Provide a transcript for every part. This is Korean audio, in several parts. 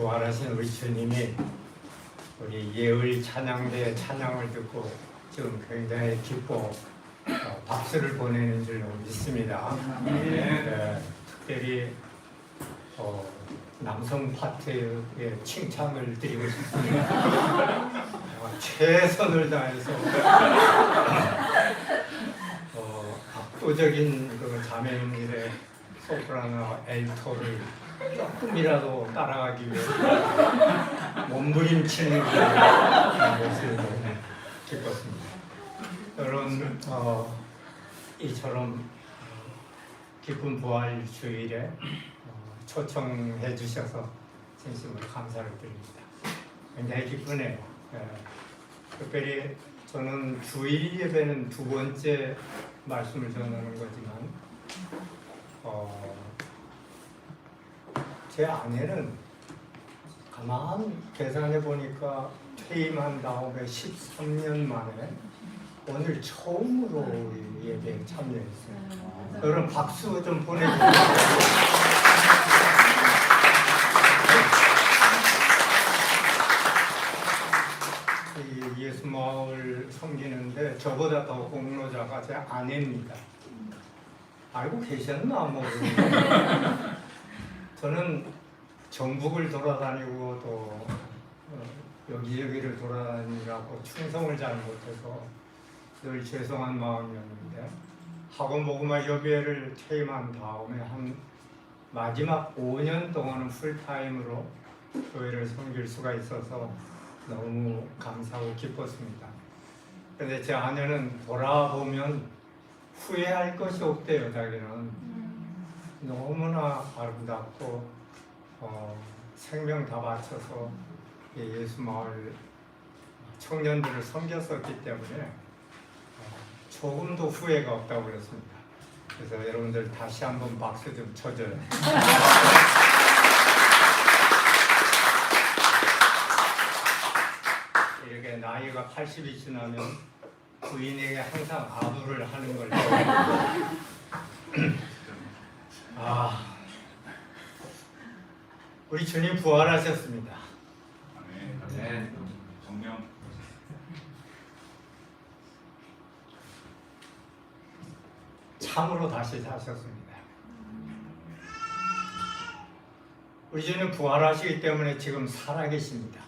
부활하신 우리 주님이 우리 예을 찬양대 찬양을 듣고 지금 굉장히 기뻐 박수를 보내는 줄로 믿습니다. 네, 특별히 남성 파트에 칭찬을 드리고 싶습니다. 최선을 다해서 압도적인 그 자매님들의 소프라노 엘토를 조금이라도 따라가기 위해 몸부림치는 것을 너무 기뻤습니다. 여러분 이처럼 기쁜 부활 주일에 초청해 주셔서 진심으로 감사를 드립니다. 굉장히 기쁘네요. 특별히 저는 주일 예배는 두 번째 말씀을 전하는 거지만 제 아내는 가만 계산해 보니까 퇴임한 다음에 13년 만에 오늘 처음으로 예배에 참여했어요. 여러분 박수 좀 보내주세요. 예수마을 섬기는데 저보다 더 공로자가 제 아내입니다. 알고 계셨나 모르겠는데 저는 전국을 돌아다니고 또 여기저기를 돌아다니라고 충성을 잘 못해서 늘 죄송한 마음이었는데 학원 복음화 협의회를 퇴임한 다음에 한 마지막 5년 동안은 풀타임으로 교회를 섬길 수가 있어서 너무 감사하고 기뻤습니다. 그런데 제 아내는 돌아보면 후회할 것이 없대요. 자기는 너무나 아름답고 생명 다 바쳐서 예수마을 청년들을 섬겼었기 때문에 조금도 후회가 없다고 그랬습니다. 그래서 여러분들 다시 한번 박수 좀 쳐줘요. 이렇게 나이가 80이 지나면 부인에게 항상 아부를 하는 걸 우리 주님 부활하셨습니다. 아멘. 정령. 참으로 다시 사셨습니다. 우리 주님 부활하시기 때문에 지금 살아계십니다.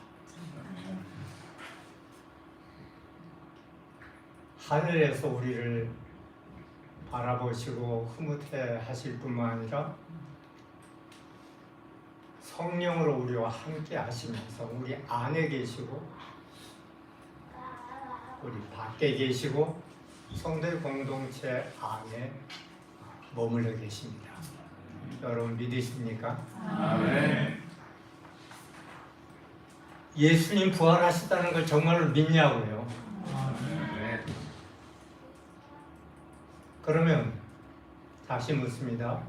하늘에서 우리를 바라보시고 흐뭇해 하실 뿐만 아니라 성령으로 우리와 함께 하시면서 우리 안에 계시고 우리 밖에 계시고 성도의 공동체 안에 머물러 계십니다. 여러분 믿으십니까? 아멘. 예수님 부활하셨다는 걸 정말로 믿냐고요? 아멘. 그러면 다시 묻습니다.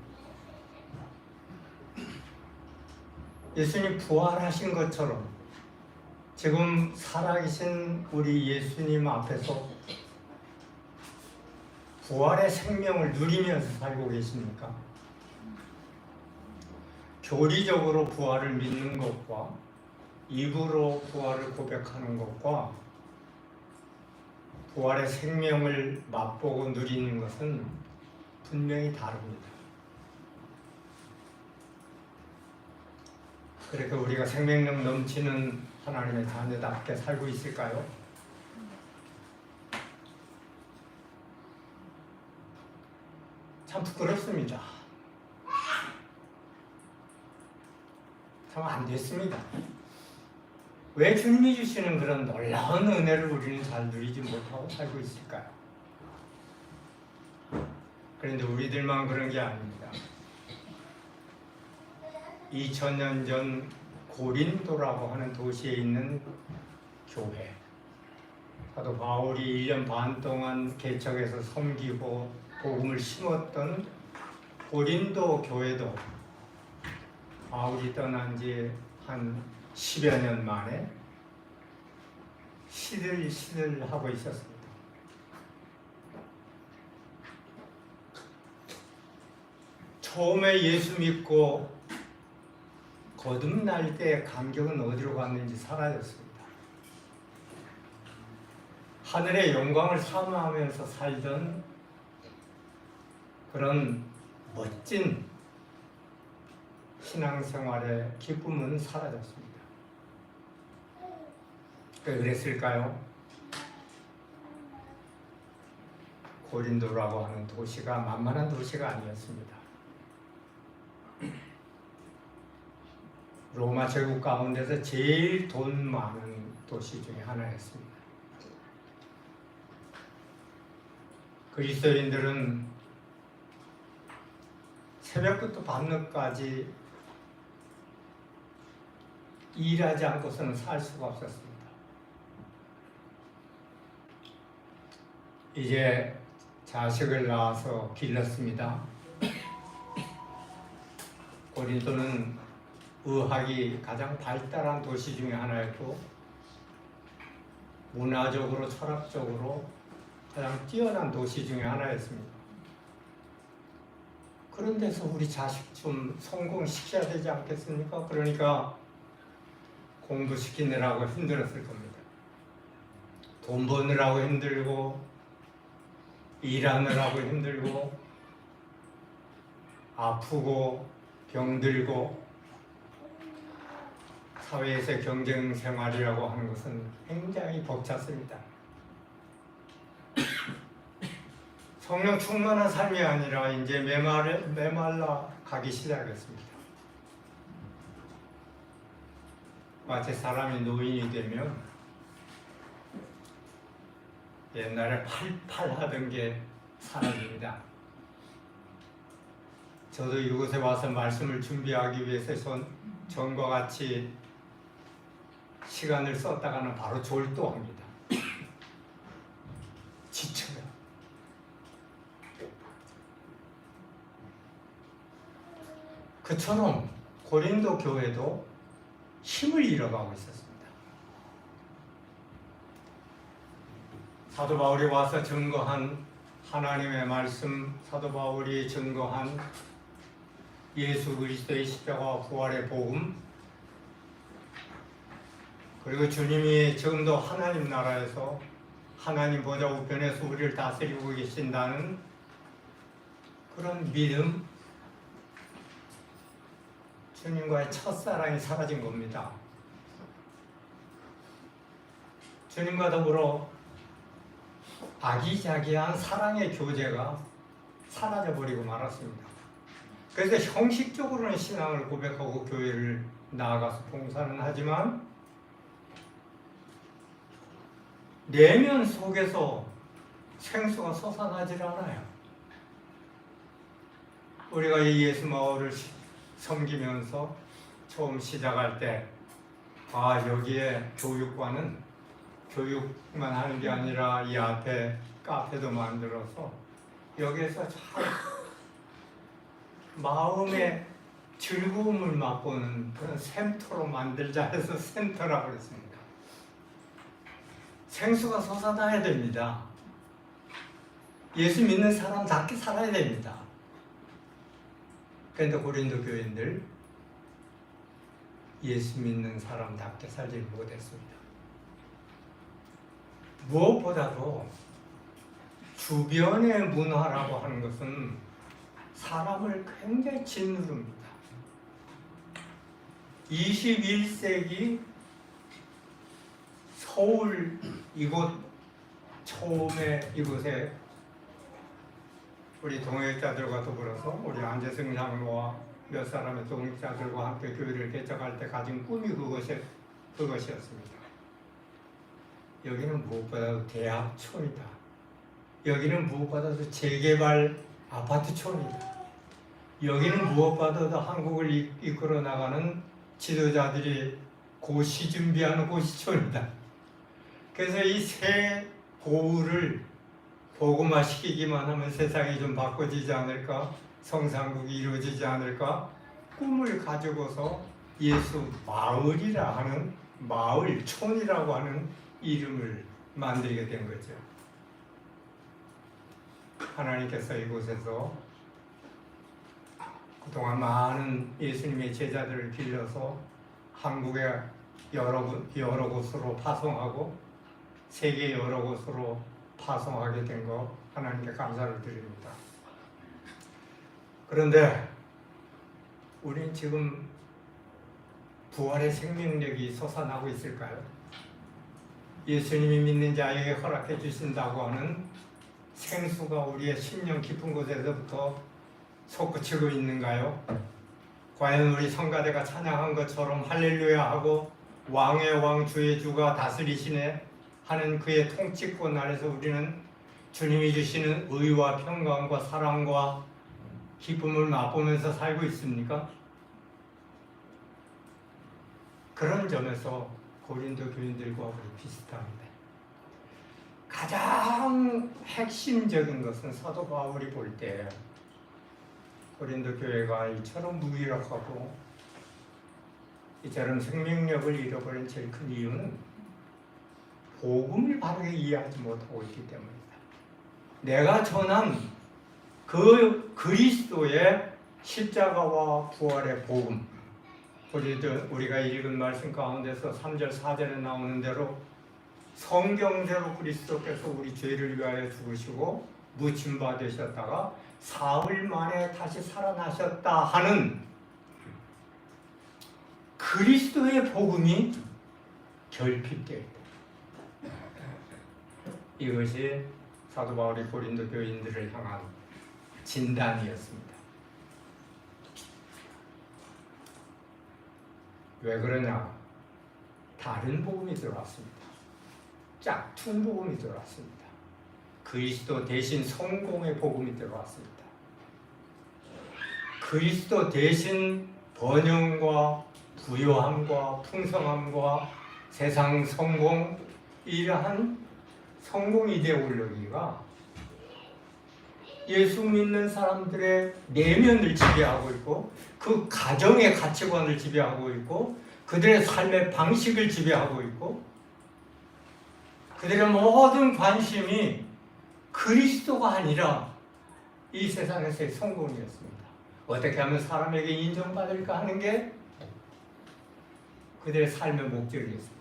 예수님 부활하신 것처럼 지금 살아계신 우리 예수님 앞에서 부활의 생명을 누리면서 살고 계십니까? 교리적으로 부활을 믿는 것과 입으로 부활을 고백하는 것과 부활의 생명을 맛보고 누리는 것은 분명히 다릅니다. 그렇게 우리가 생명력 넘치는 하나님의 자녀답게 살고 있을까요? 참 부끄럽습니다. 참 안 됐습니다. 왜 주님이 주시는 그런 놀라운 은혜를 우리는 잘 누리지 못하고 살고 있을까요? 그런데 우리들만 그런 게 아닙니다. 2000년 전 고린도라고 하는 도시에 있는 교회, 사도 바울이 1년 반 동안 개척해서 섬기고 복음을 심었던 고린도 교회도 바울이 떠난 지 한 10여 년 만에 시들시들하고 있었습니다. 처음에 예수 믿고 거듭날 때의 감격은 어디로 갔는지 사라졌습니다. 하늘의 영광을 사모하면서 살던 그런 멋진 신앙생활의 기쁨은 사라졌습니다. 왜 그랬을까요? 고린도라고 하는 도시가 만만한 도시가 아니었습니다. 로마 제국 가운데서 제일 돈 많은 도시 중에 하나였습니다. 그리스도인들은 새벽부터 밤늦까지 일하지 않고서는 살 수가 없었습니다. 이제 자식을 낳아서 길렀습니다. 고린도는 의학이 가장 발달한 도시 중에 하나였고 문화적으로 철학적으로 가장 뛰어난 도시 중에 하나였습니다. 그런 데서 우리 자식 좀 성공시켜야 되지 않겠습니까? 그러니까 공부시키느라고 힘들었을 겁니다. 돈 버느라고 힘들고 일하느라고 힘들고 아프고 병들고 사회에서 경쟁 생활이라고 하는 것은 굉장히 벅찼습니다. 성령 충만한 삶이 아니라 이제 메말라 가기 시작했습니다. 마치 사람이 노인이 되면 옛날에 팔팔 하던 게 사라집니다. 저도 이곳에 와서 말씀을 준비하기 위해서 전과 같이 시간을 썼다가는 바로 졸도합니다. 지쳐요. 그처럼 고린도 교회도 힘을 잃어가고 있었습니다. 사도 바울이 와서 증거한 하나님의 말씀, 사도 바울이 증거한 예수 그리스도의 십자가와 부활의 복음, 그리고 주님이 지금도 하나님 나라에서 하나님 보좌 우편에서 우리를 다스리고 계신다는 그런 믿음, 주님과의 첫사랑이 사라진 겁니다. 주님과 더불어 아기자기한 사랑의 교제가 사라져버리고 말았습니다. 그래서 형식적으로는 신앙을 고백하고 교회를 나아가서 봉사는 하지만 내면 속에서 생수가 솟아나질 않아요. 우리가 이 예수 마을을 섬기면서 처음 시작할 때 여기에 교육관은 교육만 하는 게 아니라 이 앞에 카페도 만들어서 여기에서 참 마음의 즐거움을 맛보는 그런 센터로 만들자 해서 센터라고 그랬습니다. 생수가 솟아나야 됩니다. 예수 믿는 사람답게 살아야 됩니다. 그런데 고린도 교인들 예수 믿는 사람답게 살지 못했습니다. 무엇보다도 주변의 문화라고 하는 것은 사람을 굉장히 짓누릅니다. 21세기 서울 이곳 처음에 이곳에 우리 동역자들과 더불어서 우리 안재승 장로와 몇 사람의 동역자들과 함께 교회를 개척할 때 가진 꿈이 그것이었습니다. 여기는 무엇보다도 대학촌이다. 여기는 무엇보다도 재개발 아파트촌이다. 여기는 무엇보다도 한국을 이끌어 나가는 지도자들이 고시 준비하는 고시촌이다. 그래서 이 새 고을을 복음화시키기만 하면 세상이 좀 바꿔지지 않을까? 성상국이 이루어지지 않을까? 꿈을 가지고서 예수 마을이라 하는 마을촌이라고 하는 이름을 만들게 된 거죠. 하나님께서 이곳에서 그동안 많은 예수님의 제자들을 길러서 한국의 여러 곳으로 파송하고 세계 여러 곳으로 파송하게 된 거 하나님께 감사를 드립니다. 그런데 우린 지금 부활의 생명력이 솟아나고 있을까요? 예수님이 믿는 자에게 허락해 주신다고 하는 생수가 우리의 심령 깊은 곳에서부터 솟구치고 있는가요? 과연 우리 성가대가 찬양한 것처럼 할렐루야 하고 왕의 왕 주의 주가 다스리시네 하는 그의 통치권 아래서 우리는 주님이 주시는 의와 평강과 사랑과 기쁨을 맛보면서 살고 있습니까? 그런 점에서 고린도 교인들과 우리 비슷합니다. 가장 핵심적인 것은 사도 바울이 볼 때 고린도 교회가 이처럼 무기력하고 이처럼 생명력을 잃어버린 제일 큰 이유는 복음을 바르게 이해하지 못하고 있기 때문입니다. 내가 전한 그 그리스도의 십자가와 부활의 복음, 우리가 읽은 말씀 가운데서 3절 4절에 나오는 대로 성경대로 그리스도께서 우리 죄를 위하여 죽으시고 묻힌바 되셨다가 사흘 만에 다시 살아나셨다 하는 그리스도의 복음이 결핍되어 있다. 이것이 사도 바울이 고린도 교인들을 향한 진단이었습니다. 왜 그러냐? 다른 복음이 들어왔습니다. 짝퉁 복음이 들어왔습니다. 그리스도 대신 성공의 복음이 들어왔습니다. 그리스도 대신 번영과 부요함과 풍성함과 세상 성공, 이러한 성공 이데올로기가 예수 믿는 사람들의 내면을 지배하고 있고 그 가정의 가치관을 지배하고 있고 그들의 삶의 방식을 지배하고 있고 그들의 모든 관심이 그리스도가 아니라 이 세상에서의 성공이었습니다. 어떻게 하면 사람에게 인정받을까 하는 게 그들의 삶의 목적이었습니다.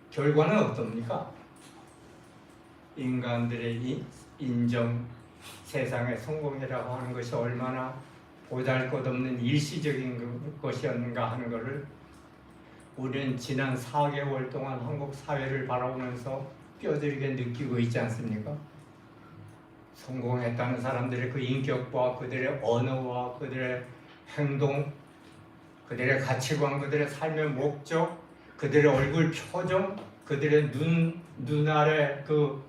결과는 어떻습니까? 인간들의 인정, 세상의 성공이라고 하는 것이 얼마나 보잘것없는 일시적인 것이었는가 하는 것을 우리는 지난 4개월 동안 한국 사회를 바라보면서 뼈저리게 느끼고 있지 않습니까? 성공했다는 사람들의 그 인격과 그들의 언어와 그들의 행동, 그들의 가치관, 그들의 삶의 목적, 그들의 얼굴 표정, 그들의 눈 아래 그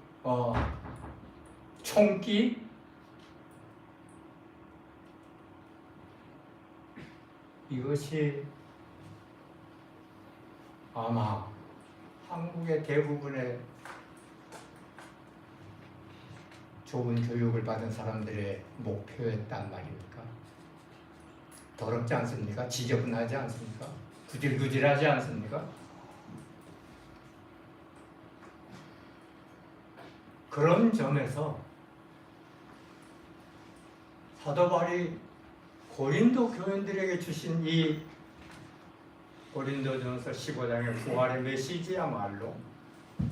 총기, 이것이 아마 한국의 대부분의 좋은 교육을 받은 사람들의 목표였단 말입니까? 더럽지 않습니까? 지저분하지 않습니까? 구질구질하지 않습니까? 그런 점에서 사도 바울이 고린도 교인들에게 주신 이 고린도전서 15장의 부활의 메시지야말로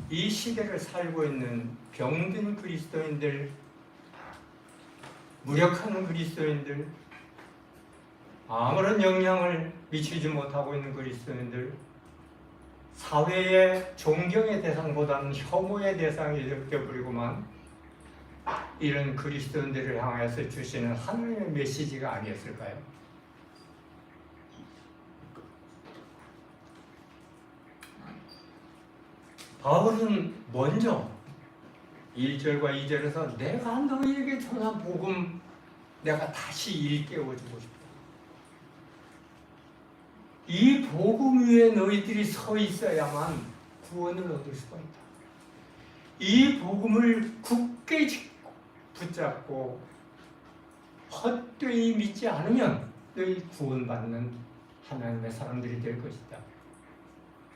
이 시대를 살고 있는 병든 그리스도인들, 무력한 그리스도인들, 아무런 영향을 미치지 못하고 있는 그리스도인들, 사회의 존경의 대상보다는 혐오의 대상이 되어버리고만 이런 그리스도인들을 향해서 주시는 하나님의 메시지가 아니었을까요? 바울은 먼저 1절과 2절에서 내가 너희에게 전한 복음 내가 다시 일깨워주고 싶다. 이 복음 위에 너희들이 서 있어야만 구원을 얻을 수가 있다. 이 복음을 굳게 붙잡고 헛되이 믿지 않으면 너희 구원받는 하나님의 사람들이 될 것이다.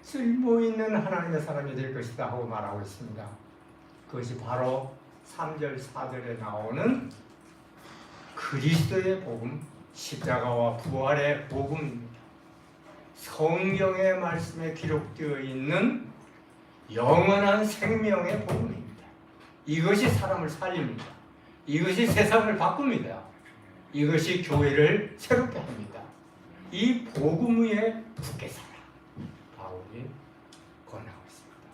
쓸모있는 하나님의 사람이 될 것이다 하고 말하고 있습니다. 그것이 바로 3절 4절에 나오는 그리스도의 복음, 십자가와 부활의 복음입니다. 성경의 말씀에 기록되어 있는 영원한 생명의 복음입니다. 이것이 사람을 살립니다. 이것이 세상을 바꿉니다. 이것이 교회를 새롭게 합니다. 이 복음 위에 굳게 살아 바울이 권하고 있습니다.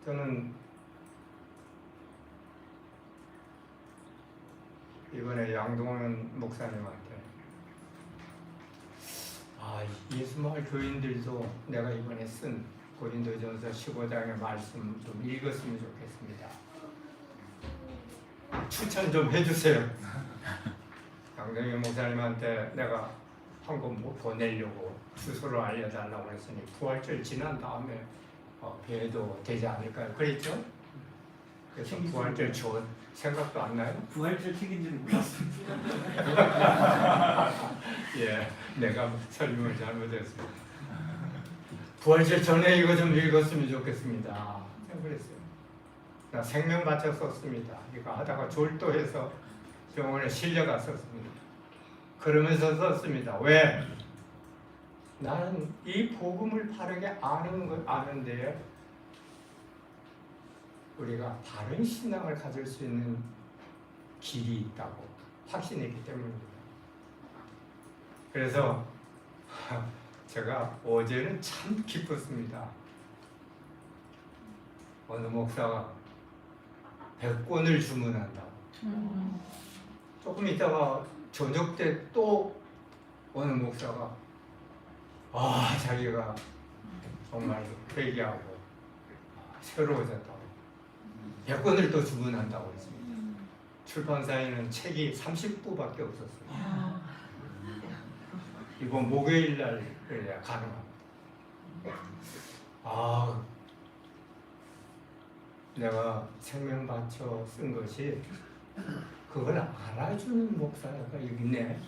저는 이번에 양동원 목사님한테 예수마을 교인들도 내가 이번에 쓴 고린도전서 15장의 말씀 좀 읽었으면 좋겠습니다. 추천 좀 해주세요. 양동원 목사님한테 내가 한 권 보내려고 주소를 알려달라고 했으니 부활절 지난 다음에 뵈도 되지 않을까요? 그랬죠? 그래서 부활절 좋은 생각도 안 나요? 부활절 책임지는 몰랐습니다. 예, 내가 설명을 잘못했습니다. 부활절 전에 이거 좀 읽었으면 좋겠습니다. 그랬어요. 나 생명 바쳐 썼습니다. 이거 하다가 졸도해서 병원에 실려갔었습니다. 그러면서 썼습니다. 왜? 나는 이 복음을 바르게 아는데 우리가 바른 신앙을 가질 수 있는 길이 있다고 확신했기 때문입니다. 그래서 제가 어제는 참 기뻤습니다. 어느 목사가 100권을 주문한다고. 조금 있다가 저녁 때 또 어느 목사가 자기가 정말 회개하고 새로워졌다고 100권을 또 주문한다고 했습니다. 출판사에는 책이 30부밖에 없었습니다. 이번 목요일 날 그래야 가능합니다. 내가 생명 바쳐 쓴 것이 그걸 알아주는 목사가 있네.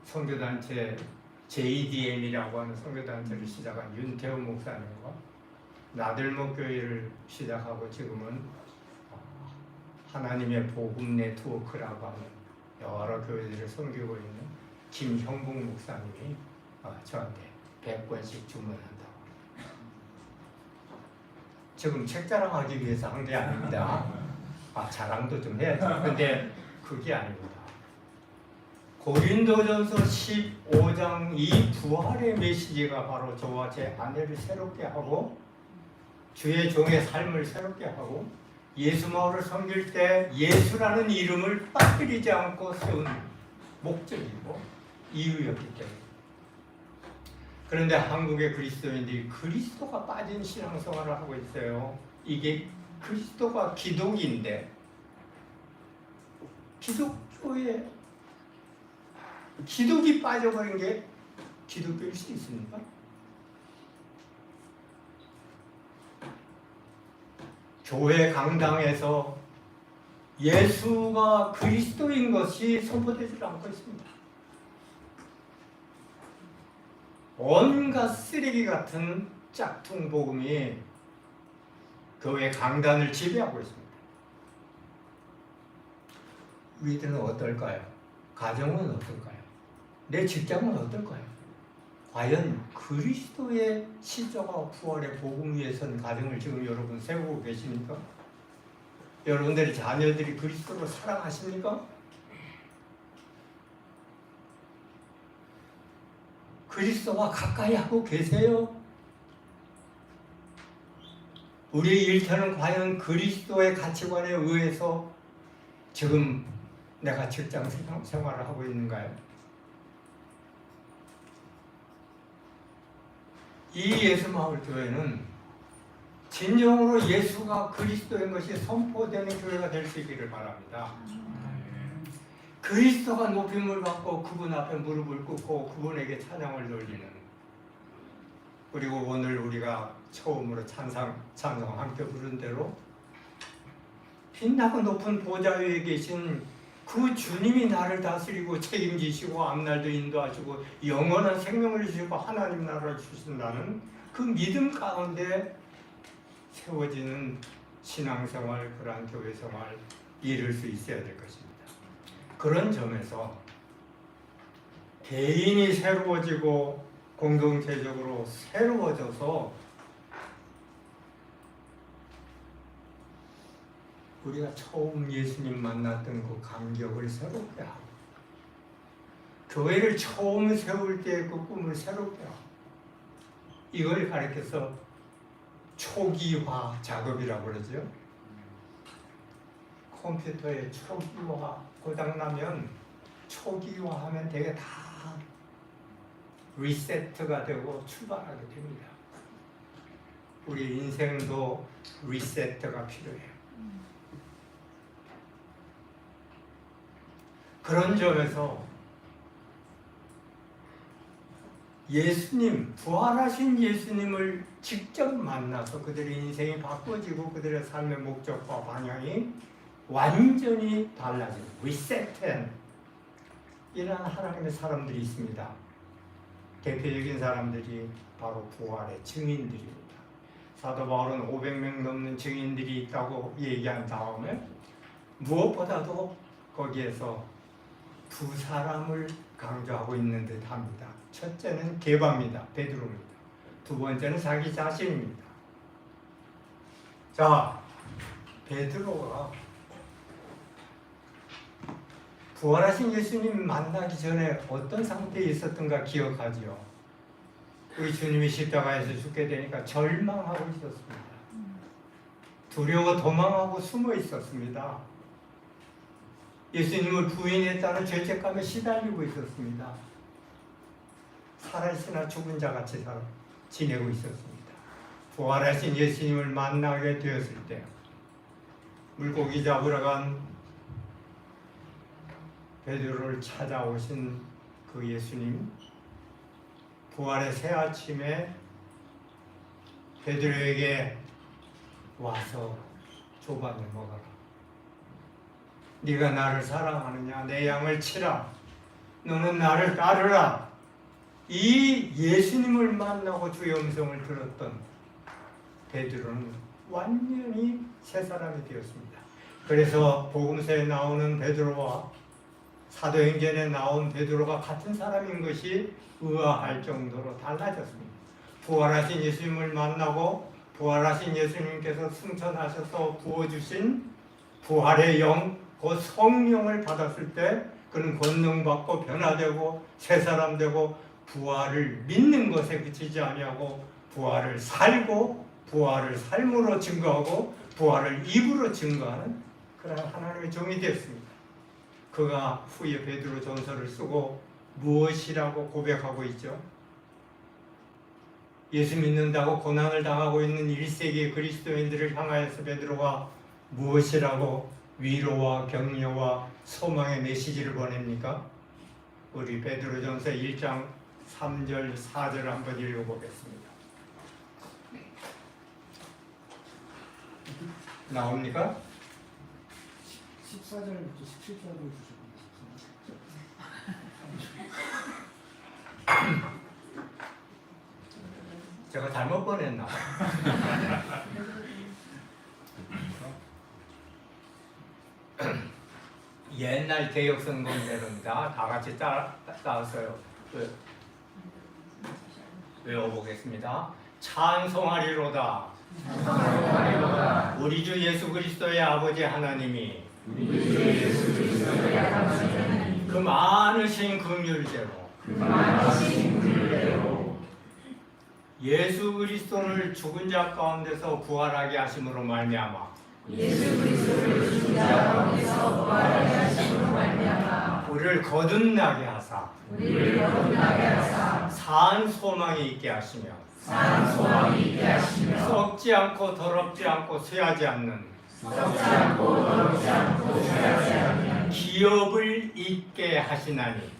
선교단체 JDM이라고 하는 선교단체를 시작한 윤태호 목사님과 나들목 교회를 시작하고 지금은 하나님의 복음 네트워크라고 하는 여러 교회들을 섬기고 있는 김형국 목사님이 저한테 100권씩 주문한다고. 지금 책 자랑하기 위해서 한 게 아닙니다. 자랑도 좀 해야죠. 근데 그게 아닙니다. 고린도전서 15장 이 부활의 메시지가 바로 저와 제 아내를 새롭게 하고 주의 종의 삶을 새롭게 하고 예수마을을 섬길 때 예수라는 이름을 빠뜨리지 않고 세운 목적이고 이유였기 때문에. 그런데 한국의 그리스도인들이 그리스도가 빠진 신앙생활을 하고 있어요. 이게 그리스도가 기독인데 기독교에 기독이 빠져버린 게 기독교일 수 있습니까? 교회 강당에서 예수가 그리스도인 것이 선포되지 않고 있습니다. 온갖 쓰레기 같은 짝퉁 복음이 교회 강단을 지배하고 있습니다. 우리들은 어떨까요? 가정은 어떨까요? 내 직장은 어떨까요? 과연 그리스도의 십자가 부활의 복음 위에 선 가정을 지금 여러분 세우고 계십니까? 여러분들의 자녀들이 그리스도를 사랑하십니까? 그리스도와 가까이 하고 계세요? 우리의 일터는 과연 그리스도의 가치관에 의해서 지금 내가 직장 생활을 하고 있는가요? 이 예수마을 교회는 진정으로 예수가 그리스도인 것이 선포되는 교회가 될 수 있기를 바랍니다. 그리스도가 높임을 받고 그분 앞에 무릎을 꿇고 그분에게 찬양을 돌리는, 그리고 오늘 우리가 처음으로 찬송 함께 부른 대로 빛나고 높은 보좌 위에 계신 그 주님이 나를 다스리고 책임지시고 앞날도 인도하시고 영원한 생명을 주시고 하나님 나라를 주신다는 그 믿음 가운데 세워지는 신앙생활, 그러한 교회생활 이룰 수 있어야 될 것입니다. 그런 점에서 개인이 새로워지고 공동체적으로 새로워져서 우리가 처음 예수님 만났던 그 감격을 새롭게 하고 교회를 처음 세울 때 그 꿈을 새롭게 하고 이걸 가리켜서 초기화 작업이라고 그러죠. 컴퓨터의 초기화 고장나면 초기화하면 되게 다 리세트가 되고 출발하게 됩니다. 우리 인생도 리세트가 필요해요. 그런 점에서 예수님, 부활하신 예수님을 직접 만나서 그들의 인생이 바꿔지고 그들의 삶의 목적과 방향이 완전히 달라지는 리셋된 이런 하나님의 사람들이 있습니다. 대표적인 사람들이 바로 부활의 증인들입니다. 사도 바울은 500명 넘는 증인들이 있다고 얘기한 다음에 무엇보다도 거기에서 두 사람을 강조하고 있는 듯 합니다. 첫째는 게바입니다. 베드로입니다. 두 번째는 자기 자신입니다. 자, 베드로가 부활하신 예수님 만나기 전에 어떤 상태에 있었던가 기억하지요? 우리 주님이 십자가에서 죽게 되니까 절망하고 있었습니다. 두려워 도망하고 숨어 있었습니다. 예수님을 부인했다는 죄책감에 시달리고 있었습니다. 살아있으나 죽은 자 같이 지내고 있었습니다. 부활하신 예수님을 만나게 되었을 때 물고기 잡으러 간 베드로를 찾아오신 그 예수님, 부활의 새 아침에 베드로에게 와서 조반을 먹어라. 네가 나를 사랑하느냐? 내 양을 치라. 너는 나를 따르라. 이 예수님을 만나고 주의 음성을 들었던 베드로는 완전히 새 사람이 되었습니다. 그래서 복음서에 나오는 베드로와 사도행전에 나온 베드로가 같은 사람인 것이 의아할 정도로 달라졌습니다. 부활하신 예수님을 만나고 부활하신 예수님께서 승천하셔서 부어주신 부활의 영, 그 성령을 받았을 때 그는 권능받고 변화되고 새 사람 되고 부활을 믿는 것에 그치지 아니하고 부활을 살고 부활을 삶으로 증거하고 부활을 입으로 증거하는 그런 하나님의 종이 되었습니다. 그가 후에 베드로 전서를 쓰고 무엇이라고 고백하고 있죠? 예수 믿는다고 고난을 당하고 있는 1세기 그리스도인들을 향하여서 베드로가 무엇이라고 위로와 격려와 소망의 메시지를 보냅니까? 우리 베드로전서 1장 3절 4절 한번 읽어보겠습니다. 나옵니까? 14절부터 17절로 주셨습니다. 제가 잘못 보냈나? 옛날 개혁성경대로입니다. 다 같이 따라서요. 외워보겠습니다. 찬송하리로다. 우리 주 예수 그리스도의 아버지 하나님이 그 많으신 긍휼대로 예수 그리스도를 죽은 자 가운데서 부활하게 하심으로 말미암아 우리를 거듭나게 하사 산 소망이 있게 하시며 썩지 않고 더럽지 않고 쇠하지 않는 기업을 잊게 하시나니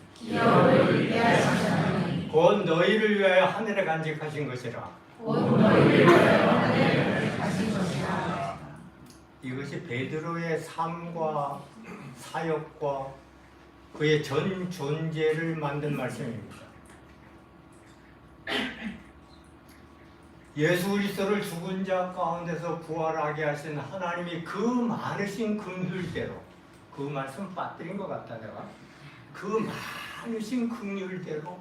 곧 너희를 위하여 하늘에 간직하신 것이라. 이것이 베드로의 삶과 사역과 그의 전 존재를 만든 말씀입니다. 예수 그리스도를 죽은 자 가운데서 부활하게 하신 하나님이 그 많으신 긍휼대로, 그 말씀 빠뜨린 것 같다 내가. 그 많으신 긍휼대로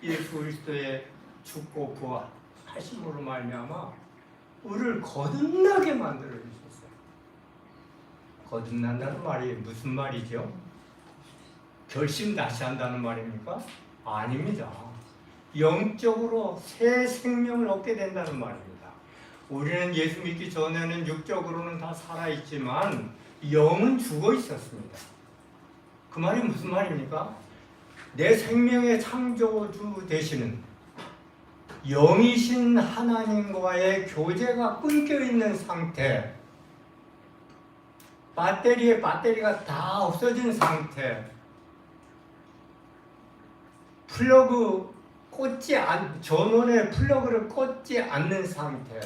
예수 그리스도의 죽고 부활하심으로 말미암아 우리를 거듭나게 만들어 주셨어요. 거듭난다는 말이 무슨 말이죠? 결심 다시 한다는 말입니까? 아닙니다. 영적으로 새 생명을 얻게 된다는 말입니다. 우리는 예수 믿기 전에는 육적으로는 다 살아있지만 영은 죽어 있었습니다. 그 말이 무슨 말입니까? 내 생명의 창조주 되시는 영이신 하나님과의 교제가 끊겨 있는 상태, 배터리가 다 없어진 상태, 전원에 플러그를 꽂지 않는 상태.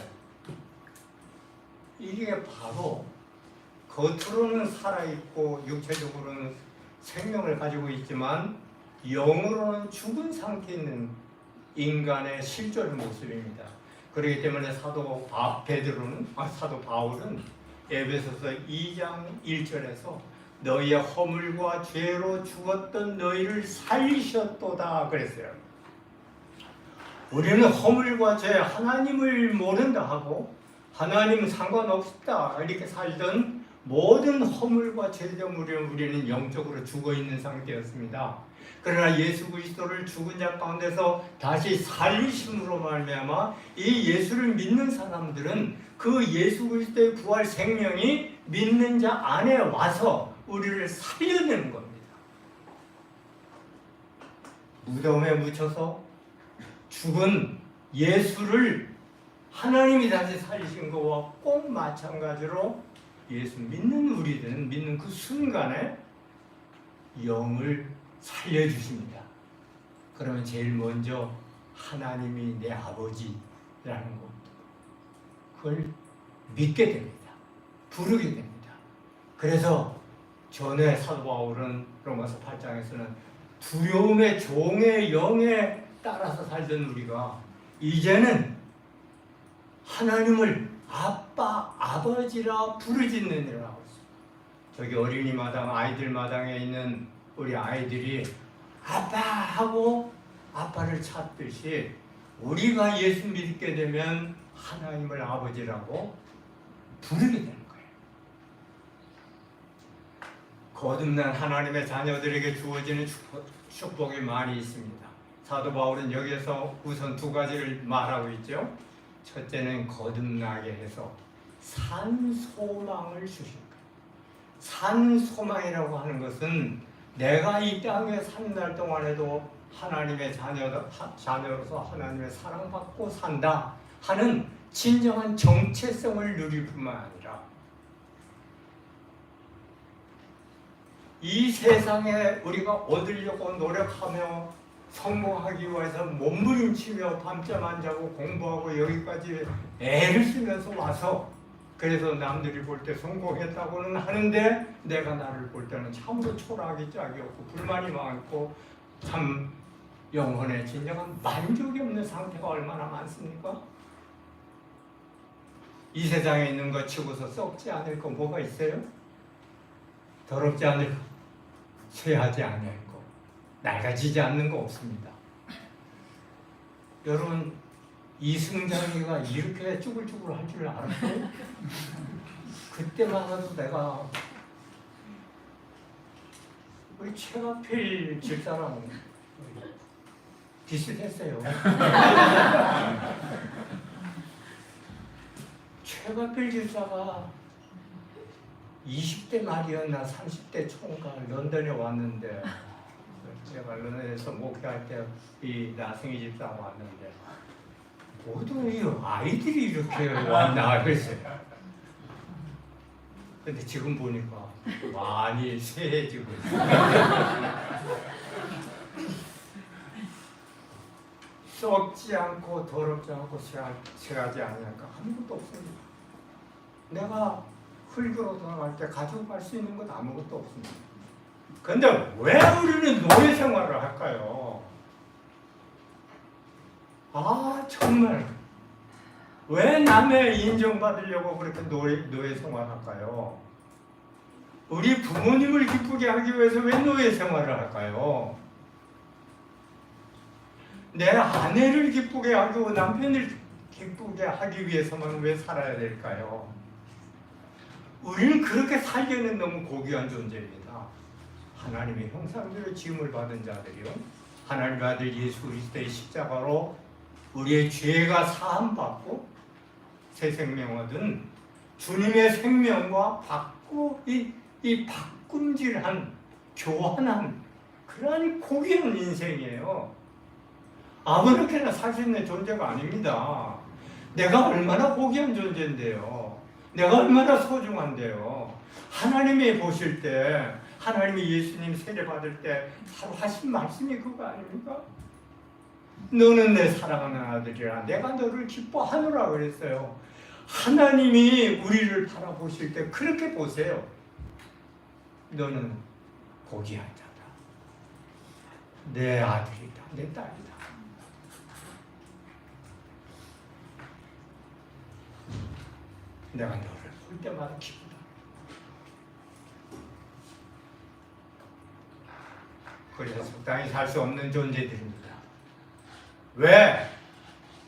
이게 바로 겉으로는 살아있고 육체적으로는 생명을 가지고 있지만 영으로는 죽은 상태에 있는 인간의 실존 모습입니다. 그렇기 때문에 사도 바울은 에베소서 2장 1절에서 너희의 허물과 죄로 죽었던 너희를 살리셨도다 그랬어요. 우리는 허물과 죄, 하나님을 모른다 하고 하나님은 상관없다 이렇게 살던 모든 허물과 죄 때문에 우리는 영적으로 죽어있는 상태였습니다. 그러나 예수 그리스도를 죽은 자 가운데서 다시 살리심으로 말미암아 이 예수를 믿는 사람들은 그 예수 그리스도의 부활 생명이 믿는 자 안에 와서 우리를 살려내는 겁니다. 무덤에 묻혀서 죽은 예수를 하나님이 다시 살리신 것과 꼭 마찬가지로 예수 믿는 우리들은 믿는 그 순간에 영을 살려주십니다. 그러면 제일 먼저 하나님이 내 아버지라는 것, 그걸 믿게 됩니다. 부르게 됩니다. 그래서 전에 사도 바울은 로마서 8장에서는 두려움의 종의 영에 따라서 살던 우리가 이제는 하나님을 아빠, 아버지라 부르짖느니라 하고 있습니다. 저기 어린이 마당, 아이들 마당에 있는 우리 아이들이 아빠 하고 아빠를 찾듯이 우리가 예수 믿게 되면 하나님을 아버지라고 부르게 되는 거예요. 거듭난 하나님의 자녀들에게 주어지는 축복이 많이 있습니다. 사도 바울은 여기에서 우선 두 가지를 말하고 있죠. 첫째는 거듭나게 해서 산 소망을 주신 거예요. 산 소망이라고 하는 것은 내가 이 땅에 사는 날 동안에도 하나님의 자녀로서 하나님의 사랑받고 산다 하는 진정한 정체성을 누릴 뿐만 아니라 이 세상에 우리가 얻으려고 노력하며 성공하기 위해서 몸부림치며 밤잠 안 자고 공부하고 여기까지 애를 쓰면서 와서 그래서 남들이 볼 때 성공했다고는 하는데 내가 나를 볼 때는 참으로 초라하기 짝이 없고 불만이 많고 참 영혼에 진정한 만족이 없는 상태가 얼마나 많습니까? 이 세상에 있는 것 치고서 썩지 않을 거 뭐가 있어요? 더럽지 않을 거, 쇠하지 않을 거, 낡아지지 않는 거 없습니다. 여러분 이승장이가 이렇게 쭈글쭈글 할 줄 알았어요? 그때만 해도 내가 우리 최가필 집사람 비슷했어요. 최가필 집사가 20대 말이었나 30대 초인가 런던에 왔는데 제가 런던에서 목회할 때 이 나승희 집사가 왔는데 모두 이 아이들이 이렇게 왔나 그랬어요. 근데 지금 보니까 많이 쇠해지고 있어요. 썩지 않고 더럽지 않고 쇠하지 않으니까 아무것도 없습니다. 내가 흙으로 돌아갈 때 가지고 갈 수 있는 것 아무것도 없습니다. 근데 왜 우리는 노예 생활을 할까요? 아 정말 왜 남의 인정받으려고 그렇게 노예 생활할까요? 우리 부모님을 기쁘게 하기 위해서 왜 노예 생활을 할까요? 내 아내를 기쁘게 하고 남편을 기쁘게 하기 위해서만 왜 살아야 될까요? 우리는 그렇게 살기에는 너무 고귀한 존재입니다. 하나님의 형상대로 지음을 받은 자들이요, 하나님의 아들 예수 그리스도의 십자가로 우리의 죄가 사함받고 새 생명 얻은 주님의 생명과 이 바꿈질한 교환한 그러한 고귀한 인생이에요. 아무렇게나 살 수 있는 존재가 아닙니다. 내가 얼마나 고귀한 존재인데요. 내가 얼마나 소중한데요. 하나님이 보실 때, 하나님이 예수님 세례 받을 때 바로 하신 말씀이 그거 아닙니까? 너는 내 사랑하는 아들이라 내가 너를 기뻐하노라 그랬어요. 하나님이 우리를 바라보실 때 그렇게 보세요. 너는 고귀한 자다. 내 아들이다. 내 딸이다. 내가 너를 볼 때마다 기쁘다. 그래서 적당히 살 수 없는 존재들입니다. 왜?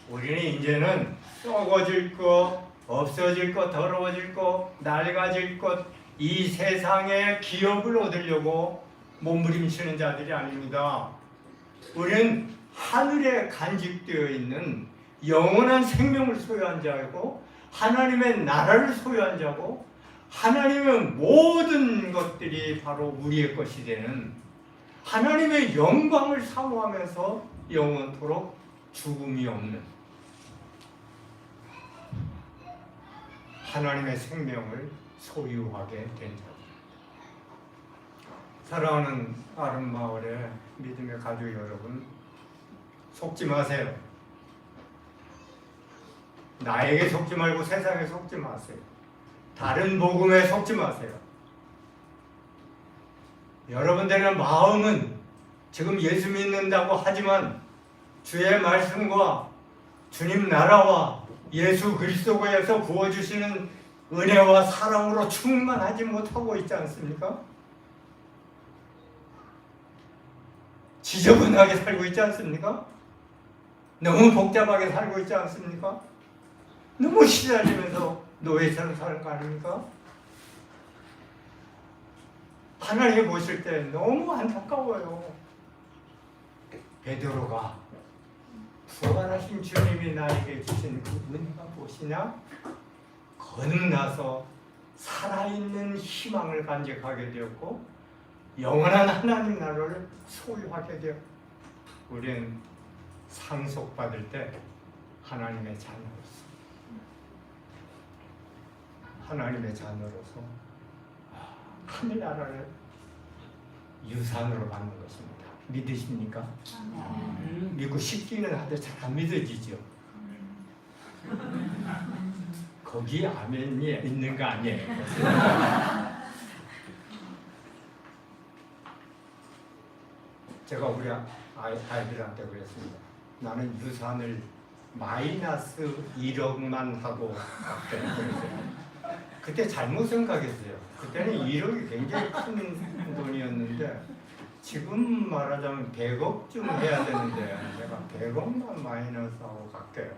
우리는 이제는 썩어질 것, 없어질 것, 더러워질 것, 낡아질 것, 이 세상의 기업을 얻으려고 몸부림치는 자들이 아닙니다. 우리는 하늘에 간직되어 있는 영원한 생명을 소유한 자이고 하나님의 나라를 소유한 자고 하나님의 모든 것들이 바로 우리의 것이 되는 하나님의 영광을 사모하면서 영원토록 죽음이 없는 하나님의 생명을 소유하게 된 자입니다. 사랑하는 아름마을의 믿음의 가족 여러분, 속지 마세요. 나에게 속지 말고 세상에 속지 마세요. 다른 복음에 속지 마세요. 여러분들의 마음은 지금 예수 믿는다고 하지만 주의 말씀과 주님 나라와 예수 그리스도에서 부어주시는 은혜와 사랑으로 충만하지 못하고 있지 않습니까? 지저분하게 살고 있지 않습니까? 너무 복잡하게 살고 있지 않습니까? 너무 시달리면서 노예처럼 사는 거 아닙니까? 하나님이 보실 때 너무 안타까워요. 베드로가 부활하신 주님이 나에게 주신 그 은혜가 무엇이냐? 거듭나서 살아있는 희망을 간직하게 되었고 영원한 하나님 나라를 소유하게 되었고 우리는 상속받을 때 하나님의 자녀로서 하늘나라를 유산으로 받는 것입니다. 믿으십니까? 믿고 싶기는 하되 잘 안 믿어지죠. 거기 아멘이 있는 거 아니에요. 제가 우리 아이들한테 그랬습니다. 나는 유산을 마이너스 1억만 하고 그랬어요. 그때 잘못 생각했어요. 그때는 1억이 굉장히 큰 돈이었는데 지금 말하자면 100억쯤 해야 되는데 내가 100억만 마이너스하고 갈게요.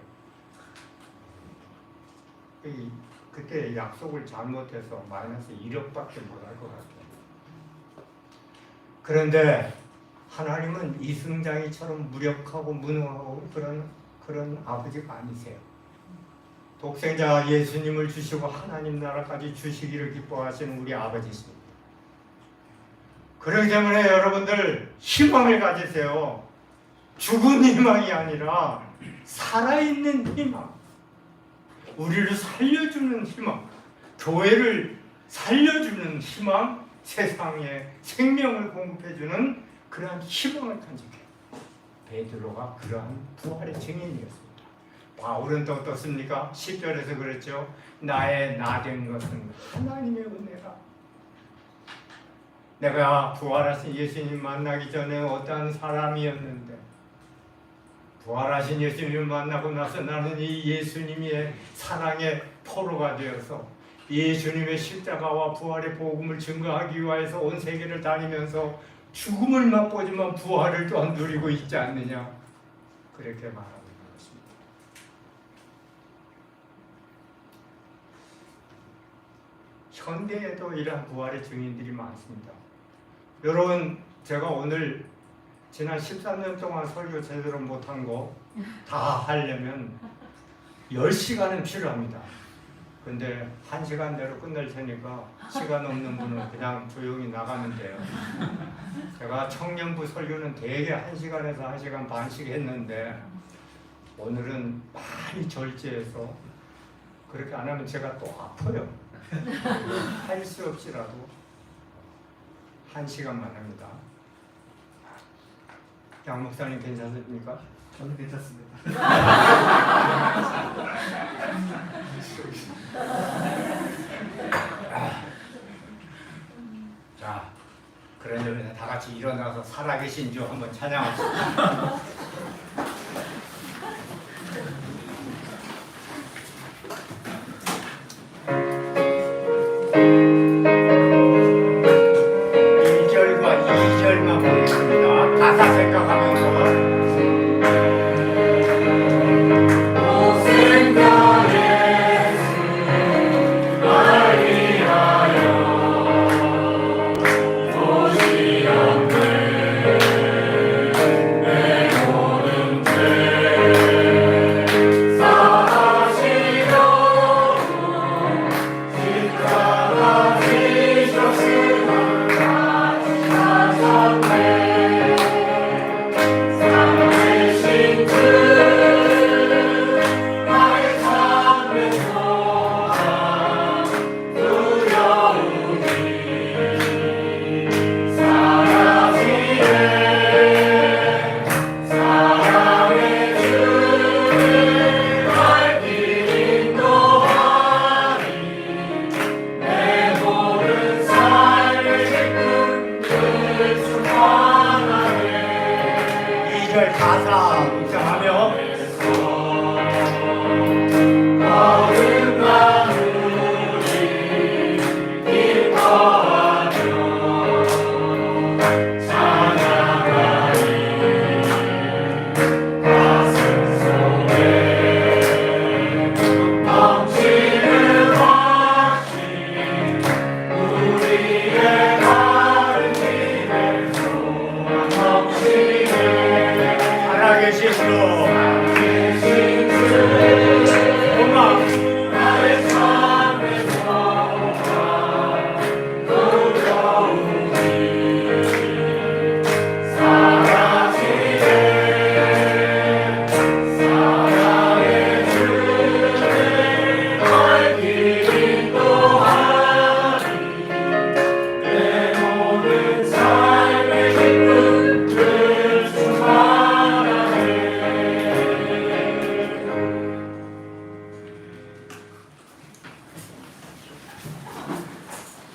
그때 약속을 잘못해서 마이너스 1억밖에 못 할 것 같아요. 그런데 하나님은 이승장이처럼 무력하고 무능하고 그런 아버지가 아니세요. 독생자 예수님을 주시고 하나님 나라까지 주시기를 기뻐하시는 우리 아버지십니다. 그렇기 때문에 여러분들 희망을 가지세요. 죽은 희망이 아니라 살아있는 희망, 우리를 살려주는 희망, 교회를 살려주는 희망, 세상에 생명을 공급해주는 그러한 희망을 간직해요. 베드로가 그러한 부활의 증인이었습니다. 바울은 또 어떻습니까? 10절에서 그랬죠. 나의 나된 것은 하나님의 은혜라. 내가 부활하신 예수님 만나기 전에 어떠한 사람이었는데 부활하신 예수님을 만나고 나서 나는 이 예수님의 사랑의 포로가 되어서 예수님의 십자가와 부활의 복음을 증거하기 위해서 온 세계를 다니면서 죽음을 맛보지만 부활을 또한 누리고 있지 않느냐, 그렇게 말하고 있는 것입니다. 현대에도 이러한 부활의 증인들이 많습니다. 여러분, 제가 오늘 지난 13년 동안 설교 제대로 못한 거 다 하려면 10시간은 필요합니다. 근데 1시간 내로 끝낼 테니까 시간 없는 분은 그냥 조용히 나가면 돼요. 제가 청년부 설교는 대개 1시간에서 1시간 반씩 했는데 오늘은 많이 절제해서 그렇게 안 하면 제가 또 아파요. 할 수 없이라도 1시간만 합니다. 양 목사님 괜찮습니까? 저는 괜찮습니다. 자, 그러려면 다 같이 일어나서 살아계신 주 한번 찬양합시다. 가사 생각하면서 가사 묵상하며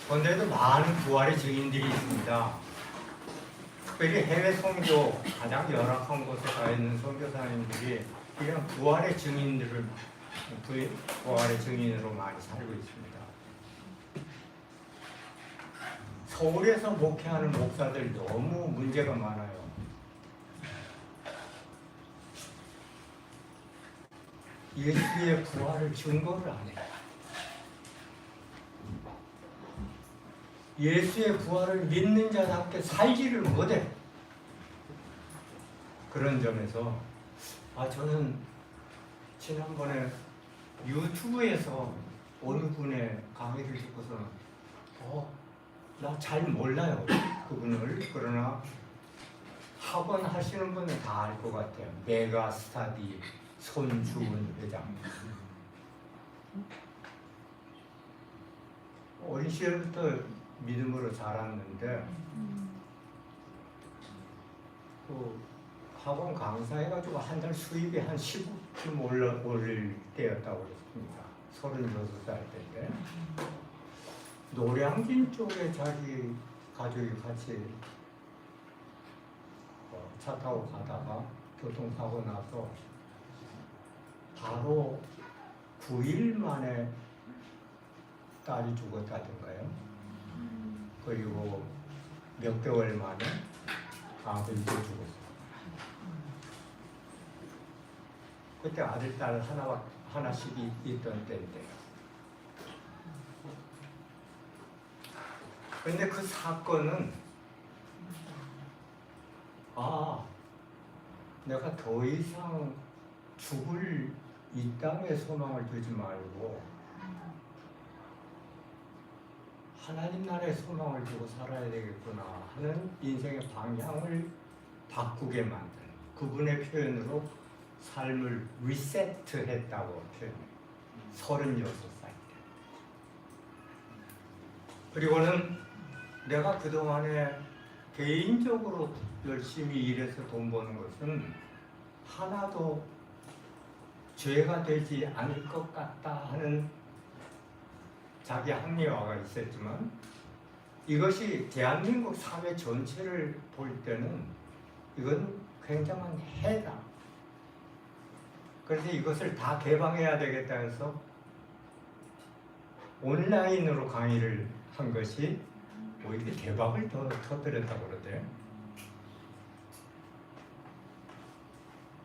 그런데도 많은 부활의 증인들이 있습니다. 특별히 해외 선교, 가장 열악한 곳에 가 있는 선교사님들이 이런 부활의 증인들을 부활의 증인으로 많이 살고 있습니다. 서울에서 목회하는 목사들 너무 문제가 많아요. 예수의 부활을 증거를 안 해요. 예수의 부활을 믿는 자답게 살지를 못해. 그런 점에서 저는 지난번에 유튜브에서 어느 분의 강의를 듣고서는 나 잘 몰라요 그분을. 그러나 학원 하시는 분은 다 알 것 같아요. 메가 스타디 손주은 회장. 어린 시절부터 믿음으로 자랐는데 그 학원 강사해가지고 한 달 수입이 한 10쯤 오를 때였다고 했습니다. 36살 때인데 노량진 쪽에 자기 가족이 같이 차 타고 가다가 교통사고 나서 바로 9일 만에 딸이 죽었다던가요. 그리고 몇 개월 만에 아들도 죽었어요. 그때 아들, 딸 하나씩 있던 때인데요. 그런데 그 사건은 내가 더 이상 죽을 이 땅에 소망을 두지 말고 하나님 나라에 소망을 두고 살아야 되겠구나 하는 인생의 방향을 바꾸게 만든 그분의 표현으로 삶을 리세트했다고 표현해요. 36살 때. 그리고는 내가 그동안에 개인적으로 열심히 일해서 돈 버는 것은 하나도 죄가 되지 않을 것 같다 하는 자기 합리화가 있었지만 이것이 대한민국 사회 전체를 볼 때는 이건 굉장한 해다. 그래서 이것을 다 개방해야 되겠다 해서 온라인으로 강의를 한 것이 오히려 대박을 더 터뜨렸다고 그러대요.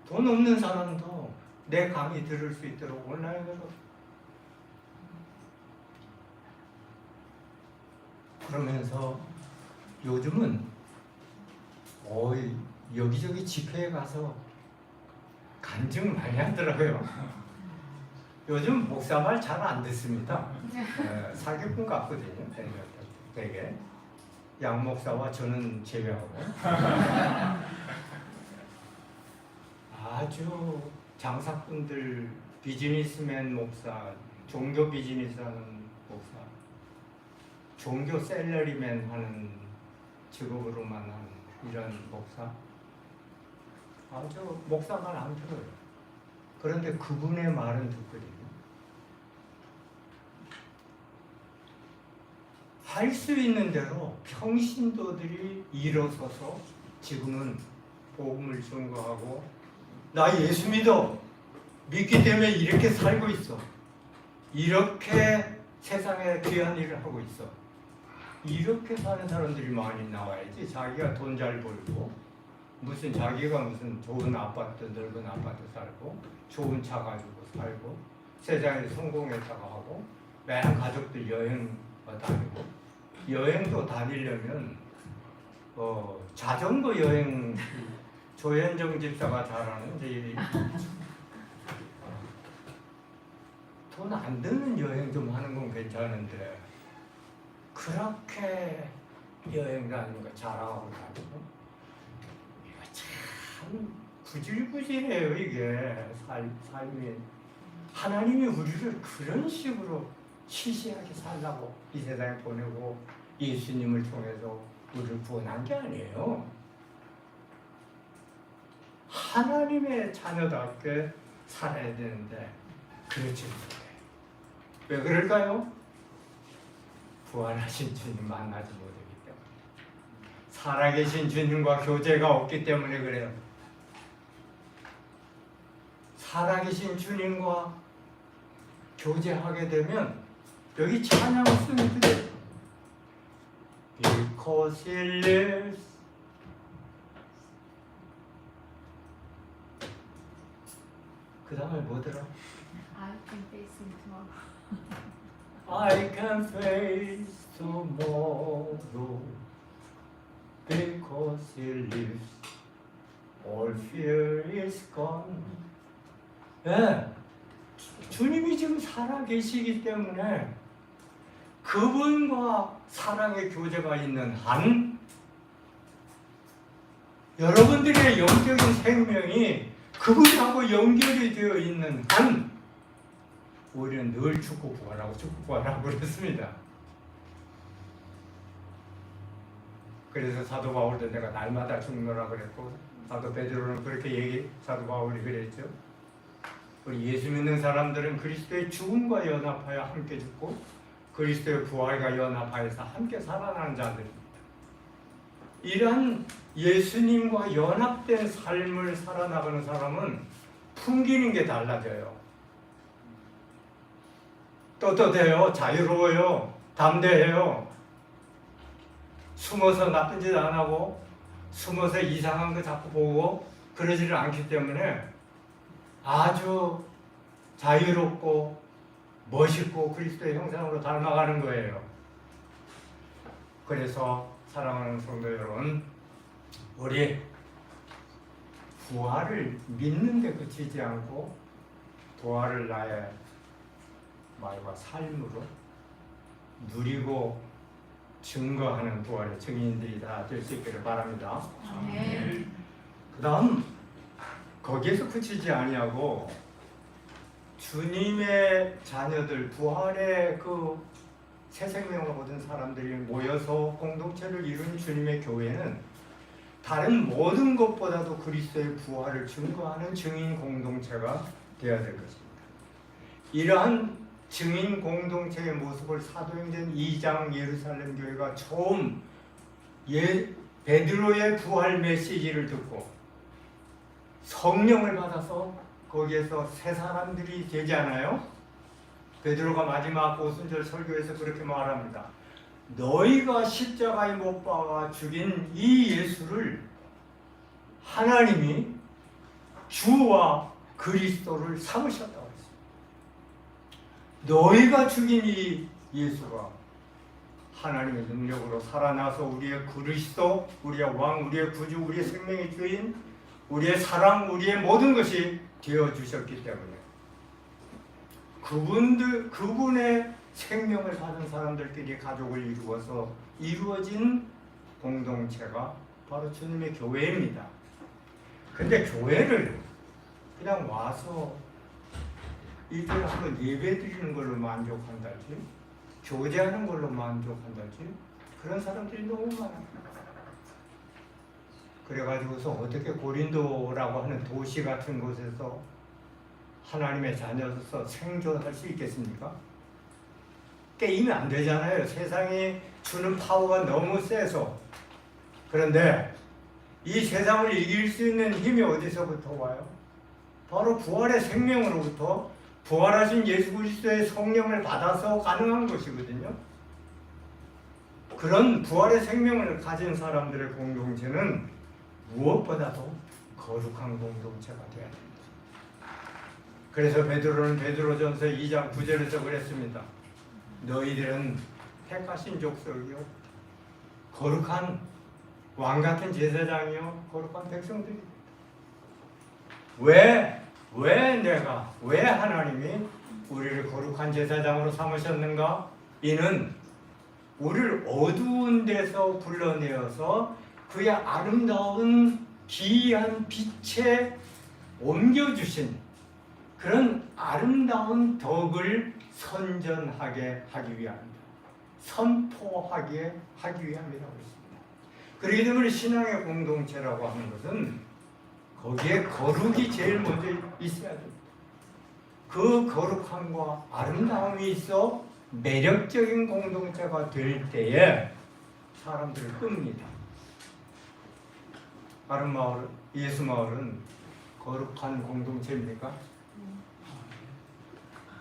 돈 없는 사람도 내 강의 들을 수 있도록 온라인으로. 그러면서 요즘은 여기저기 집회에 가서 간증 많이 하더라고요. 요즘 목사 말 잘 안 듣습니다. 사기꾼 같거든요. 되게 양 목사와 저는 제외하고 아주 장사꾼들, 비즈니스맨 목사, 종교 비즈니스하는 목사, 종교 셀러리맨 하는 직업으로만 하는 이런 목사, 아주 목사 말 안 들어요. 그런데 그분의 말은 듣거든요. 할 수 있는 대로 평신도들이 일어서서 지금은 복음을 증거하고 나 예수 믿어! 믿기 때문에 이렇게 살고 있어. 이렇게 세상에 귀한 일을 하고 있어. 이렇게 사는 사람들이 많이 나와야지. 자기가 돈 잘 벌고 자기가 무슨 좋은 아파트, 넓은 아파트 살고 좋은 차 가지고 살고 세상에 성공했다고 하고 매한 가족들 여행 다니고 여행도 다니려면 자전거 여행 조현정 집사가 잘하는 돈 안 드는 여행 좀 하는 건 괜찮은데 그렇게 여행 다니는 거 잘하고 다니고 이거 참 구질구질해요. 이게 삶이 하나님이 우리를 그런 식으로 시시하게 살라고 이 세상에 보내고 예수님을 통해서 우리를 구원한 게 아니에요. 하나님의 자녀답게 살아야 되는데 그렇지 못해요. 왜 그럴까요? 부활하신 주님 만나지 못하기 때문에, 살아계신 주님과 교제가 없기 때문에 그래요. 살아계신 주님과 교제하게 되면 여기 찬양 쓰는데 Because He lives 그 다음에 뭐더라? I can face him tomorrow. I can face tomorrow because He lives. All fear is gone. 네, 주님이 지금 살아계시기 때문에 그분과 사랑의 교제가 있는 한 여러분들의 영적인 생명이 그분하고 연결이 되어 있는 한 우리는 늘 죽고 부활하고 죽고 부활하고 그랬습니다. 그래서 사도 바울도 내가 날마다 죽노라 그랬고 사도 베드로는 그렇게 사도 바울이 그랬죠. 우리 예수 믿는 사람들은 그리스도의 죽음과 연합하여 함께 죽고 그리스도의 부활과 연합하여서 함께 살아나는 자들입니다. 이러한 예수님과 연합된 삶을 살아나가는 사람은 풍기는 게 달라져요. 떳떳해요. 자유로워요. 담대해요. 숨어서 나쁜 짓 안 하고 숨어서 이상한 거 자꾸 보고 그러지를 않기 때문에 아주 자유롭고 멋있고 그리스도의 형상으로 닮아가는 거예요. 그래서 사랑하는 성도 여러분, 우리 부활을 믿는 데 그치지 않고 부활을 나의 말과 삶으로 누리고 증거하는 부활의 증인들이 다 될 수 있기를 바랍니다. 아멘. 그 다음 거기에서 그치지 아니하고 주님의 자녀들 부활의 그 새 생명을 얻은 사람들이 모여서 공동체를 이룬 주님의 교회는 다른 모든 것보다도 그리스도의 부활을 증거하는 증인 공동체가 되어야 될 것입니다. 이러한 증인 공동체의 모습을 사도행전 2장 예루살렘 교회가 처음 베드로의 부활 메시지를 듣고 성령을 받아서 거기에서 새 사람들이 되지 않아요? 베드로가 마지막 오순절 설교에서 그렇게 말합니다. 너희가 십자가에 못 박아 죽인 이 예수를 하나님이 주와 그리스도를 삼으셨다고 했습니다. 너희가 죽인 이 예수가 하나님의 능력으로 살아나서 우리의 그리스도, 우리의 왕, 우리의 구주, 우리의 생명의 주인, 우리의 사랑, 우리의 모든 것이 되어주셨기 때문에 그분의 생명을 받은 사람들끼리 가족을 이루어서 이루어진 공동체가 바로 주님의 교회입니다. 근데 교회를 그냥 와서 일주일에 한 번 예배 드리는 걸로 만족한달지 교제하는 걸로 만족한달지 그런 사람들이 너무 많아요. 그래가지고서 어떻게 고린도라고 하는 도시 같은 곳에서 하나님의 자녀로서 생존할 수 있겠습니까? 게임이 안 되잖아요. 세상이 주는 파워가 너무 세서. 그런데 이 세상을 이길 수 있는 힘이 어디서부터 와요? 바로 부활의 생명으로부터 부활하신 예수 그리스도의 성령을 받아서 가능한 것이거든요. 그런 부활의 생명을 가진 사람들의 공동체는 무엇보다도 거룩한 공동체가 되어야 됩니다. 그래서 베드로는 베드로전서 2장 9절에서 그랬습니다. 너희들은 택하신 족속이요 거룩한 왕같은 제사장이요 거룩한 백성들입니다. 왜 하나님이 우리를 거룩한 제사장으로 삼으셨는가? 이는 우리를 어두운 데서 불러내어서 그의 아름다운 기이한 빛에 옮겨주신 그런 아름다운 덕을 선전하게 하기 위함이다. 선포하게 하기 위함이라고 했습니다. 그렇기 때문에 신앙의 공동체라고 하는 것은 거기에 거룩이 제일 먼저 있어야 됩니다. 그 거룩함과 아름다움이 있어 매력적인 공동체가 될 때에 사람들을 끕니다. 다른 마을, 예수 마을은 거룩한 공동체입니까?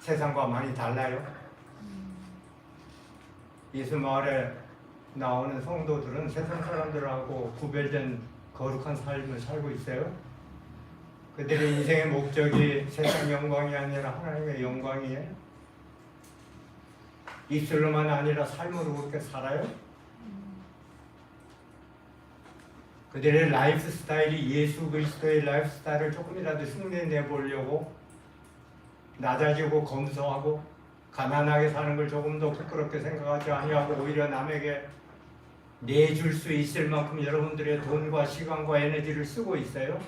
세상과 많이 달라요. 예수 마을에 나오는 성도들은 세상 사람들하고 구별된 거룩한 삶을 살고 있어요. 그들의 인생의 목적이 세상 영광이 아니라 하나님의 영광이에요. 입술로만 아니라 삶으로 그렇게 살아요. 그들의 라이프 스타일이 예수 그리스도의 라이프 스타일을 조금이라도 흉내내 보려고 낮아지고 검소하고 가난하게 사는 걸 조금 더 부끄럽게 생각하지 아니하고 오히려 남에게 내줄 수 있을 만큼 여러분들의 돈과 시간과 에너지를 쓰고 있어요.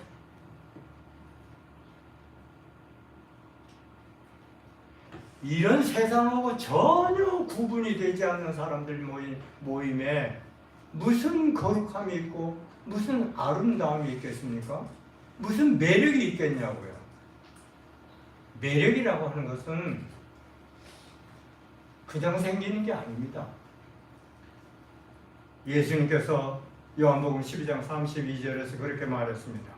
이런 세상하고 전혀 구분이 되지 않는 사람들 모임에 무슨 거룩함이 있고 무슨 아름다움이 있겠습니까? 무슨 매력이 있겠냐고요. 매력이라고 하는 것은 그냥 생기는 게 아닙니다. 예수님께서 요한복음 12장 32절에서 그렇게 말했습니다.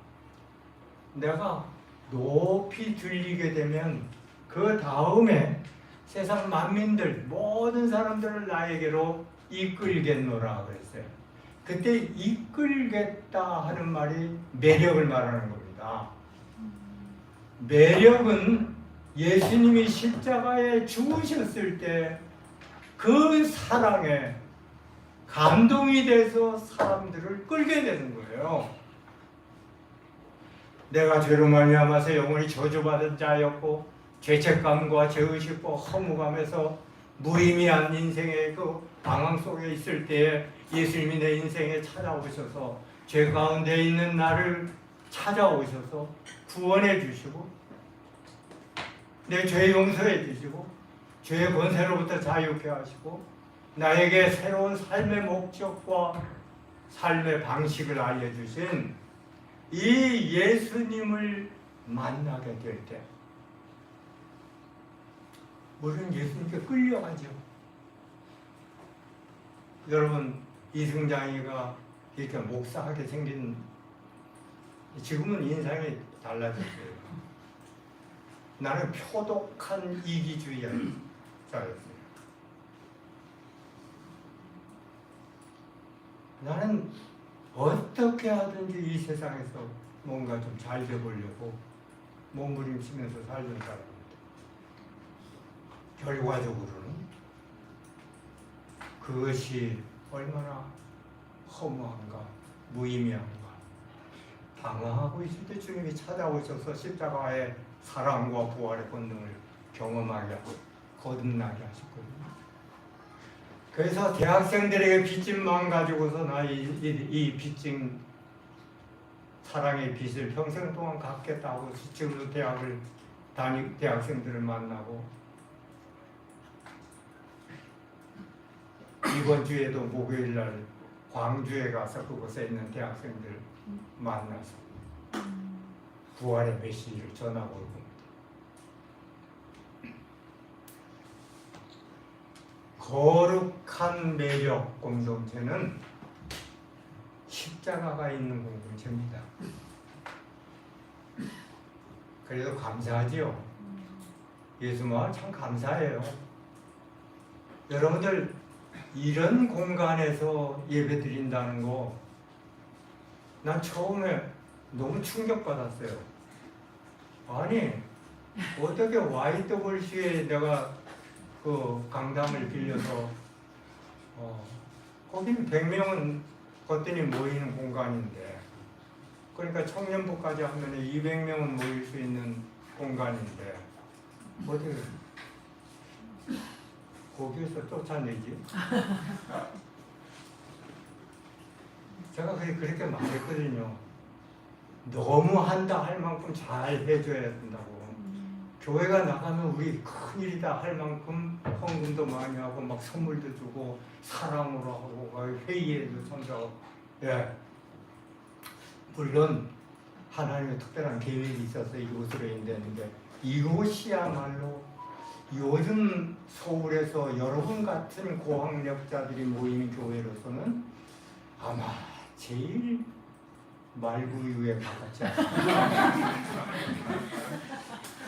내가 높이 들리게 되면 그 다음에 세상 만민들 모든 사람들을 나에게로 이끌겠노라 그랬어요. 그때 이끌겠다 하는 말이 매력을 말하는 겁니다. 매력은 예수님이 십자가에 죽으셨을 때 그 사랑에 감동이 돼서 사람들을 끌게 되는 거예요. 내가 죄로 말미암아서 영원히 저주받은 자였고 죄책감과 죄의식과 허무감에서 무의미한 인생의 그 방황 속에 있을 때에 예수님이 내 인생에 찾아오셔서 죄 가운데 있는 나를 찾아오셔서 구원해 주시고 내 죄 용서해 주시고 죄의 권세로부터 자유케 하시고 나에게 새로운 삶의 목적과 삶의 방식을 알려주신 이 예수님을 만나게 될 때 우리는 예수님께 끌려가죠. 여러분 이승장이가 이렇게 목사하게 생긴 지금은 인상이 달라졌어요. 나는 표독한 이기주의자였어요. 나는 어떻게 하든지 이 세상에서 뭔가 좀 잘 되보려고 몸부림치면서 살던 사람입니다. 결과적으로는 그것이 얼마나 허무한가, 무의미한가. 방황하고 있을 때 주님이 찾아오셔서 십자가의 사랑과 부활의 권능을 경험하게 하고 거듭나게 하셨거든요. 그래서 대학생들에게 빚짐만 가지고서 나 이 빚진 사랑의 빚을 평생 동안 갚겠다고 지금도 대학생들을 만나고 이번 주에도 목요일 날 광주에 가서 그곳에 있는 대학생들 만나서 부활의 메시지를 전하고 올 겁니다. 거룩한 매력 공동체는 십자가가 있는 공동체입니다. 그래도 감사하지요. 예수마 참 감사해요. 여러분들 이런 공간에서 예배 드린다는 거 난 처음에 너무 충격받았어요. 아니 어떻게 YWC에 내가 그 강당을 빌려서 거기는 100명은 거뜬히 모이는 공간인데 그러니까 청년부까지 하면 200명은 모일 수 있는 공간인데 어떻게 거기에서 쫓아내지? 제가 그렇게 말했거든요. 너무 한다 할 만큼 잘 해줘야 된다고. 교회가 나가면 우리 큰일이다 할 만큼 헌금도 많이 하고 막 선물도 주고 사랑으로 하고 회의에도 참석하고. 예. 물론 하나님의 특별한 계획이 있어서 이곳으로 인도했는데 이곳이야말로 요즘 서울에서 여러분 같은 고학력자들이 모이는 교회로서는 아마 제일 말구유에 가깝지 않습니까?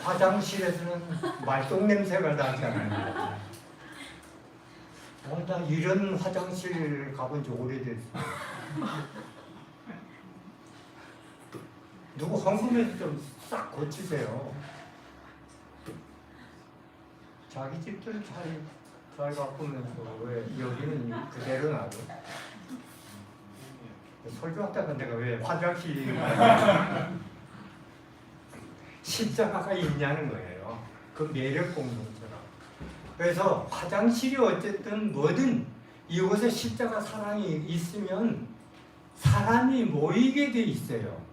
화장실에서는 말똥 냄새가 나잖아요. 나 이런 화장실 가본 지 오래됐어요. 누구 헌금해서 좀 싹 고치세요. 자기 집들 잘 가꾸면서 왜 여기는 그대로 놔둬? 설교하다가 내가 왜 화장실 십자가가 있냐는 거예요. 그 매력 공동체라. 그래서 화장실이 어쨌든 뭐든 이곳에 십자가 사랑이 있으면 사람이 모이게 돼 있어요.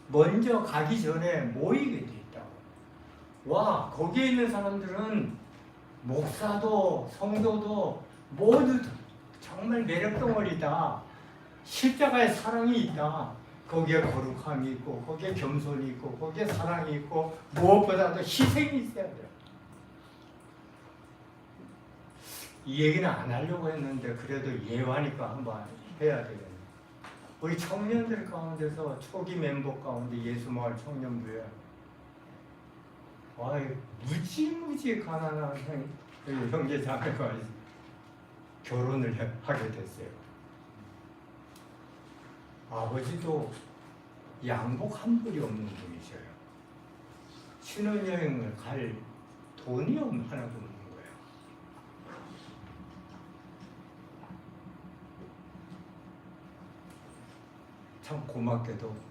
먼저 가기 전에 모이게 돼 있다고. 와, 거기에 있는 사람들은 목사도 성도도 모두 정말 매력 덩어리다. 십자가에 사랑이 있다. 거기에 거룩함이 있고 거기에 겸손이 있고 거기에 사랑이 있고 무엇보다도 희생이 있어야 돼요. 이 얘기는 안 하려고 했는데 그래도 예화니까 한번 해야 되겠네요. 우리 청년들 가운데서 초기 멤버 가운데 예수마을 청년부에 무지무지 가난한 형제 자매가 결혼을 하게 됐어요. 아버지도 양복 한 벌이 없는 분이셔요. 신혼여행을 갈 돈이 하나도 없는 거예요. 참 고맙게도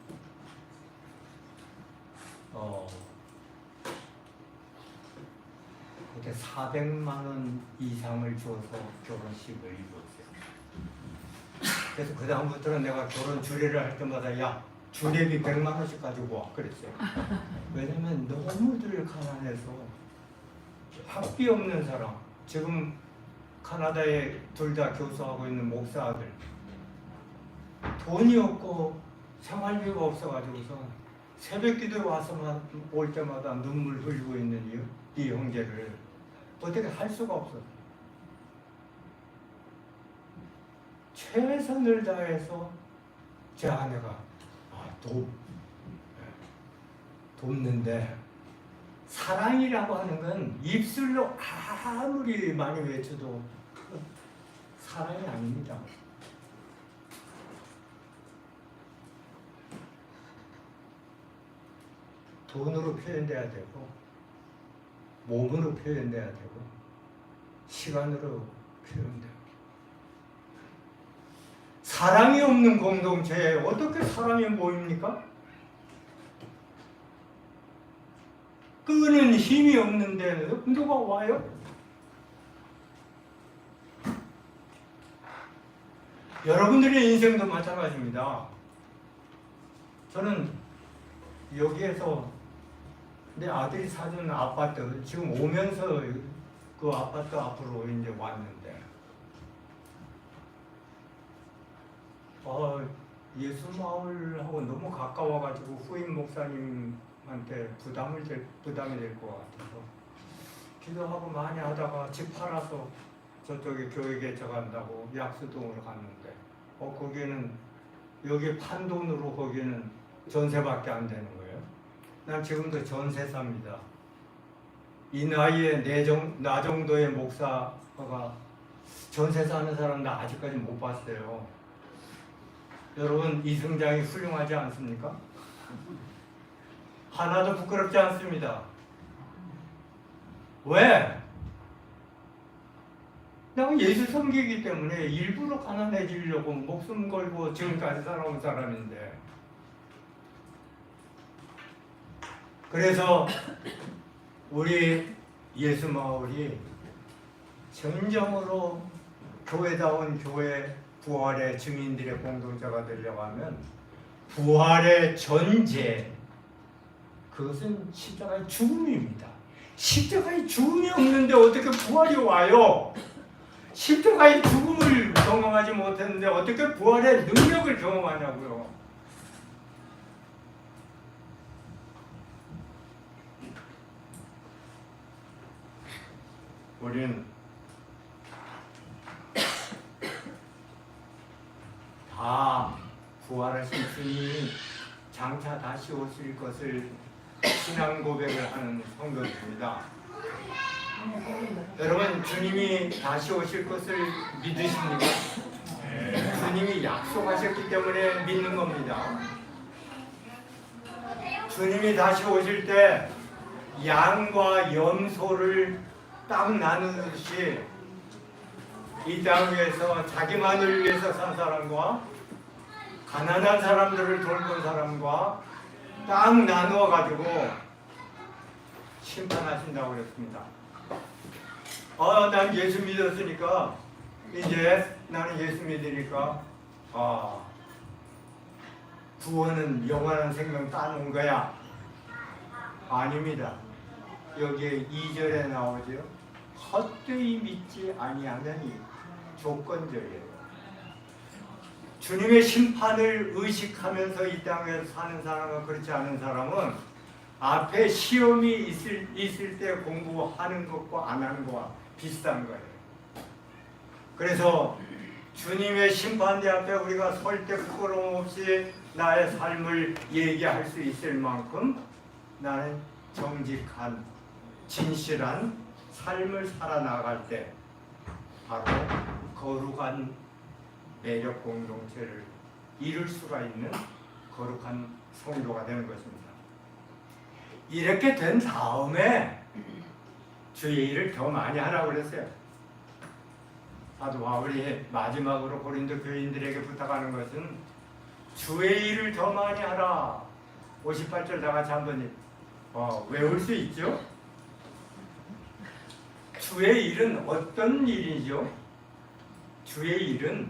그때 400만 원 이상을 줘서 결혼식을 이루었어요. 그래서 그 다음부터는 내가 결혼 주례를 할 때마다 야 주례비 100만 원씩 가지고 와 그랬어요. 왜냐면 너무들 가난해서 학비 없는 사람, 지금 카나다에 둘 다 교수하고 있는 목사들 돈이 없고 생활비가 없어가지고서 새벽기도에 와서만 올 때마다 눈물 흘리고 있는 이 형제를 어떻게 할 수가 없어. 최선을 다해서 제 아내가 돕는데 사랑이라고 하는 건 입술로 아무리 많이 외쳐도 사랑이 아닙니다. 돈으로 표현돼야 되고 몸으로 표현돼야 되고 시간으로 표현돼요. 사랑이 없는 공동체에 어떻게 사람이 모입니까? 끄는 힘이 없는데 누가 와요? 여러분들의 인생도 마찬가지입니다. 저는 여기에서 내 아들이 사준 아파트 지금 오면서 그 아파트 앞으로 이제 왔는데 예수마을하고 너무 가까워가지고 후임 목사님한테 부담이 될 것 같아서 기도하고 많이 하다가 집 팔아서 저쪽에 교회 개척한다고 약수동으로 갔는데 거기는 여기 판 돈으로 거기는 전세밖에 안 되는 거예요. 난 지금도 전세 삽니다. 이 나이에 나 정도의 목사가 전세 사는 사람 나 아직까지 못 봤어요. 여러분 이 성장이 훌륭하지 않습니까? 하나도 부끄럽지 않습니다. 왜? 내가 예수 섬기기 때문에 일부러 가난해지려고 목숨 걸고 지금까지 살아온 사람인데 그래서 우리 예수마을이 진정으로 교회다운 교회 부활의 증인들의 공동체가 되려고 하면 부활의 전제 그것은 십자가의 죽음입니다. 십자가의 죽음이 없는데 어떻게 부활이 와요? 십자가의 죽음을 경험하지 못했는데 어떻게 부활의 능력을 경험하냐고요. 우리는 다 부활하신 주님이 장차 다시 오실 것을 신앙 고백을 하는 성도들입니다. 여러분 주님이 다시 오실 것을 믿으십니까? 주님이 약속하셨기 때문에 믿는 겁니다. 주님이 다시 오실 때 양과 염소를 딱 나누듯이 이 땅 위에서 자기만을 위해서 산 사람과 가난한 사람들을 돌본 사람과 딱 나누어 가지고 심판하신다고 그랬습니다. 난 예수 믿었으니까 이제 나는 예수 믿으니까 구원은 영원한 생명 따놓은 거야. 아닙니다. 여기에 2절에 나오죠. 헛되이 믿지 아니하느니 조건절이에요. 주님의 심판을 의식하면서 이 땅에 사는 사람과 그렇지 않은 사람은 앞에 시험이 있을 때 공부하는 것과 안 하는 것과 비슷한 거예요. 그래서 주님의 심판대 앞에 우리가 설 때 부끄러움 없이 나의 삶을 얘기할 수 있을 만큼 나는 정직한 진실한 삶을 살아나갈 때 바로 거룩한 매력 공동체를 이룰 수가 있는 거룩한 성도가 되는 것입니다. 이렇게 된 다음에 주의 일을 더 많이 하라고 그랬어요. 사도 바울이 마지막으로 고린도 교인들에게 부탁하는 것은 주의 일을 더 많이 하라. 58절 다 같이 한번 외울 수 있죠? 주의 일은 어떤 일이죠? 주의 일은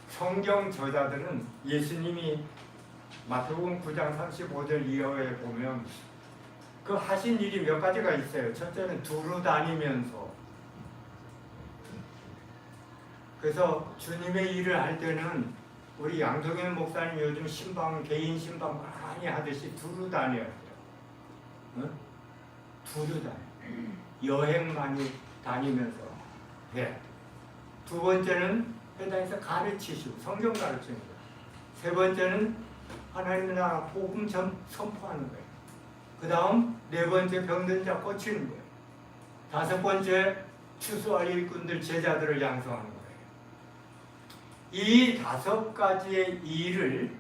성경 저자들은 예수님이 마태복음 9장 35절 이하에 보면 그 하신 일이 몇 가지가 있어요. 첫째는 두루 다니면서, 그래서 주님의 일을 할 때는 우리 양동현 목사님 요즘 신방, 개인 신방 많이 하듯이 두루 다녀야 돼요. 응? 두루 다녀. 여행 많이 다니면서 해. 두 번째는 회당에서 가르치시고 성경 가르치는 거예요. 세 번째는 하나님의 나라 복음 선포하는 거예요. 그 다음 네 번째 병든 자 고치는 거예요. 다섯 번째 추수할 일꾼들 제자들을 양성하는 거예요. 이 다섯 가지의 일을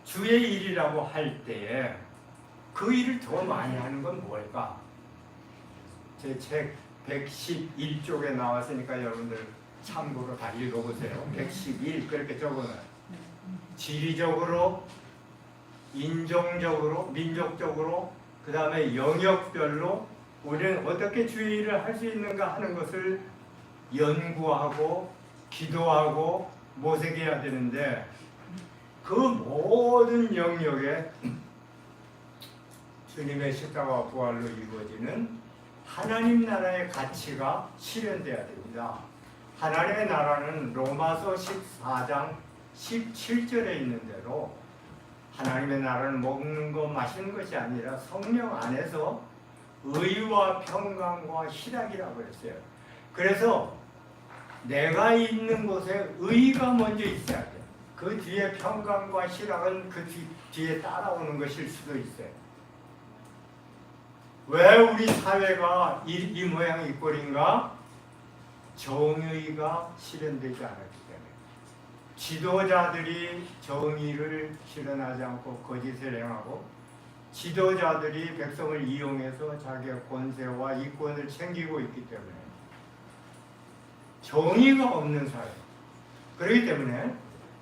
주의 일이라고 할 때에 그 일을 더 많이 하는 건 뭘까? 제 책 111쪽에 나왔으니까 여러분들 참고로 다 읽어보세요. 111 그렇게 적어놔요. 지리적으로, 인종적으로, 민족적으로, 그 다음에 영역별로 우리는 어떻게 주의 일을 할 수 있는가 하는 것을 연구하고 기도하고 모색해야 되는데 그 모든 영역에 주님의 십자가와 부활로 이루어지는 하나님 나라의 가치가 실현돼야 됩니다. 하나님의 나라는 로마서 14장 17절에 있는 대로 하나님의 나라는 먹는 것 마시는 것이 아니라 성령 안에서 의와 평강과 희락이라고 했어요. 그래서 내가 있는 곳에 의가 먼저 있어야 돼요. 그 뒤에 평강과 희락은 그 뒤에 따라오는 것일 수도 있어요. 왜 우리 사회가 이 모양 이 꼴인가? 정의가 실현되지 않았기 때문에. 지도자들이 정의를 실현하지 않고 거짓을 행하고 지도자들이 백성을 이용해서 자기의 권세와 이권을 챙기고 있기 때문에 정의가 없는 사회. 그렇기 때문에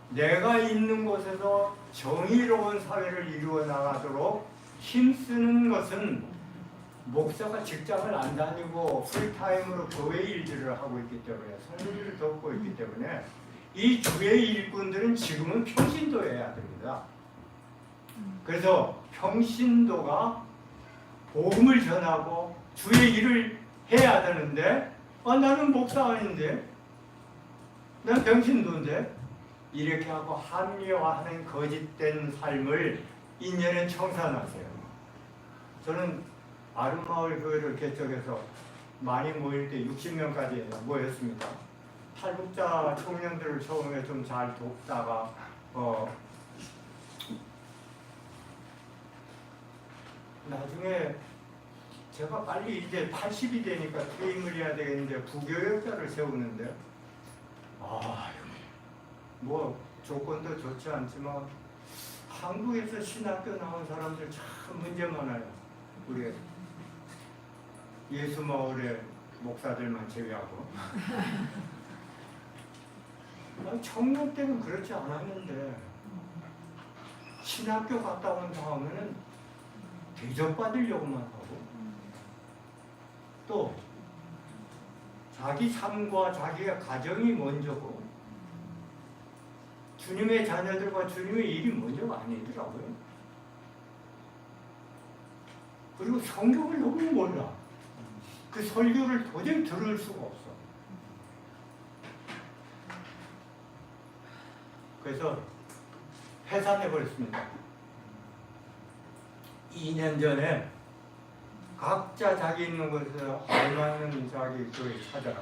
내가 있는 곳에서 정의로운 사회를 이루어 나가도록 힘쓰는 것은 목사가 직장을 안 다니고 풀타임으로 교회 일들을 하고 있기 때문에 선교를 돕고 있기 때문에 이 주의 일꾼들은 지금은 평신도해야 됩니다. 그래서 평신도가 복음을 전하고 주의 일을 해야 되는데 나는 목사 아닌데 난 평신도인데 이렇게 하고 합리화하는 거짓된 삶을 인연에 청산하세요. 저는 아름마을 교회를 개척해서 많이 모일 때 60명까지 모였습니다. 탈북자 청년들을 처음에 좀 잘 돕다가 나중에 제가 빨리 이제 80이 되니까 퇴임을 해야 되겠는데 부교역자를 세우는데 뭐 조건도 좋지 않지만 한국에서 신학교 나온 사람들 참 문제 많아요. 우리 예수마을의 목사들만 제외하고. 청년 때는 그렇지 않았는데 신학교 갔다 온 다음에는 대접받으려고만 하고 또 자기 삶과 자기의 가정이 먼저고 주님의 자녀들과 주님의 일이 먼저가 아니더라고요. 그리고 성경을 너무 몰라. 그 설교를 도저히 들을 수가 없어. 그래서 해산해버렸습니다. 2년 전에 각자 자기 있는 곳에서 알맞는 자기 교회 찾아라.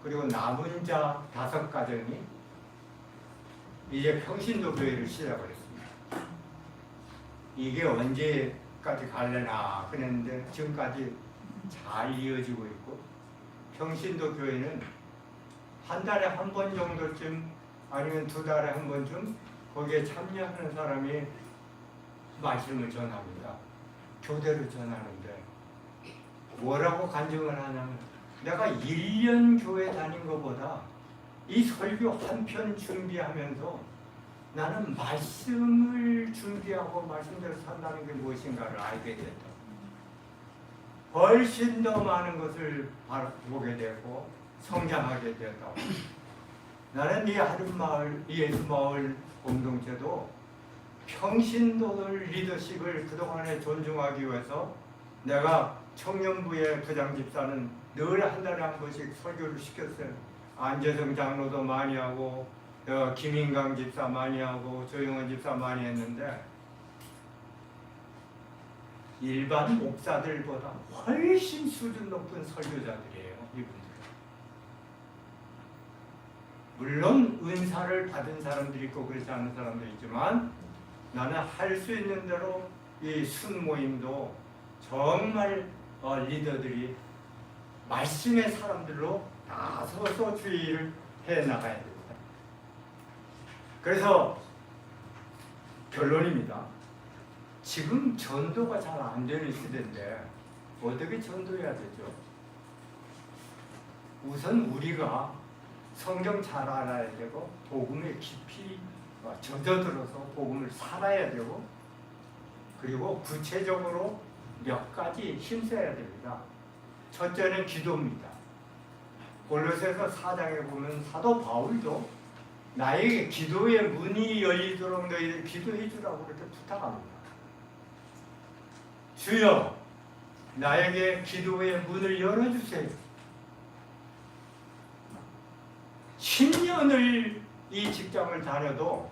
그리고 남은 자 5가정이 이제 평신도 교회를 시작을 했습니다. 이게 언제까지 갈려나 그랬는데 지금까지 잘 이어지고 있고, 평신도 교회는 한 달에 한 번 정도쯤 아니면 2달에 한 번쯤 거기에 참여하는 사람이 말씀을 전합니다. 교대로 전하는데 뭐라고 간증을 하냐면, 내가 1년 교회 다닌 것보다 이 설교 한 편 준비하면서 나는 말씀을 준비하고 말씀대로 산다는 게 무엇인가를 알게 됐다. 훨씬 더 많은 것을 보게 되고 성장하게 되었다. 나는 이 하른마을, 예수마을 공동체도 평신도들 리더십을 그동안에 존중하기 위해서 내가 청년부의 부장집사는 늘 한 달에 한 번씩 설교를 시켰어요. 안재성 장로도 많이 하고, 김인강 집사 많이 하고, 조영원 집사 많이 했는데 일반 목사들보다 훨씬 수준 높은 설교자들이에요, 이분들. 물론 은사를 받은 사람들이 있고 그렇지 않은 사람도 있지만, 나는 할 수 있는 대로 이 순모임도 정말 리더들이 말씀의 사람들로 나서서 주의를 해나가야 됩니다. 그래서 결론입니다. 지금 전도가 잘 안 되는 시대인데 어떻게 전도해야 되죠? 우선 우리가 성경 잘 알아야 되고, 복음에 깊이 젖어들어서 복음을 살아야 되고, 그리고 구체적으로 몇 가지 힘써야 됩니다. 첫째는 기도입니다. 골로새서 4장에 보면 사도 바울도 나에게 기도의 문이 열리도록 너희들 기도해 주라고 그렇게 부탁합니다. 주여, 나에게 기도의 문을 열어주세요. 10년을 이 직장을 다녀도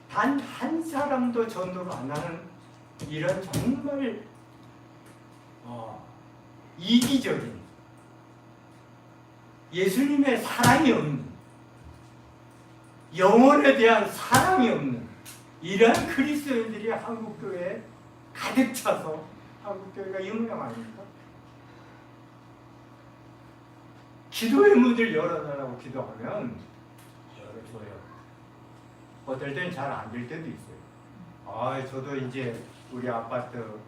단 한 사람도 전도를 안 하는 이런 정말 이기적인, 예수님의 사랑이 없는, 영혼에 대한 사랑이 없는 이러한 그리스도인들이 한국교회에 가득 차서 한국교회가 영영 아닙니까? 기도의 문을 열어달라고 기도하면 열어줘요. 어떨 때는 잘 안 될 때도 있어요. 저도 이제 우리 아파트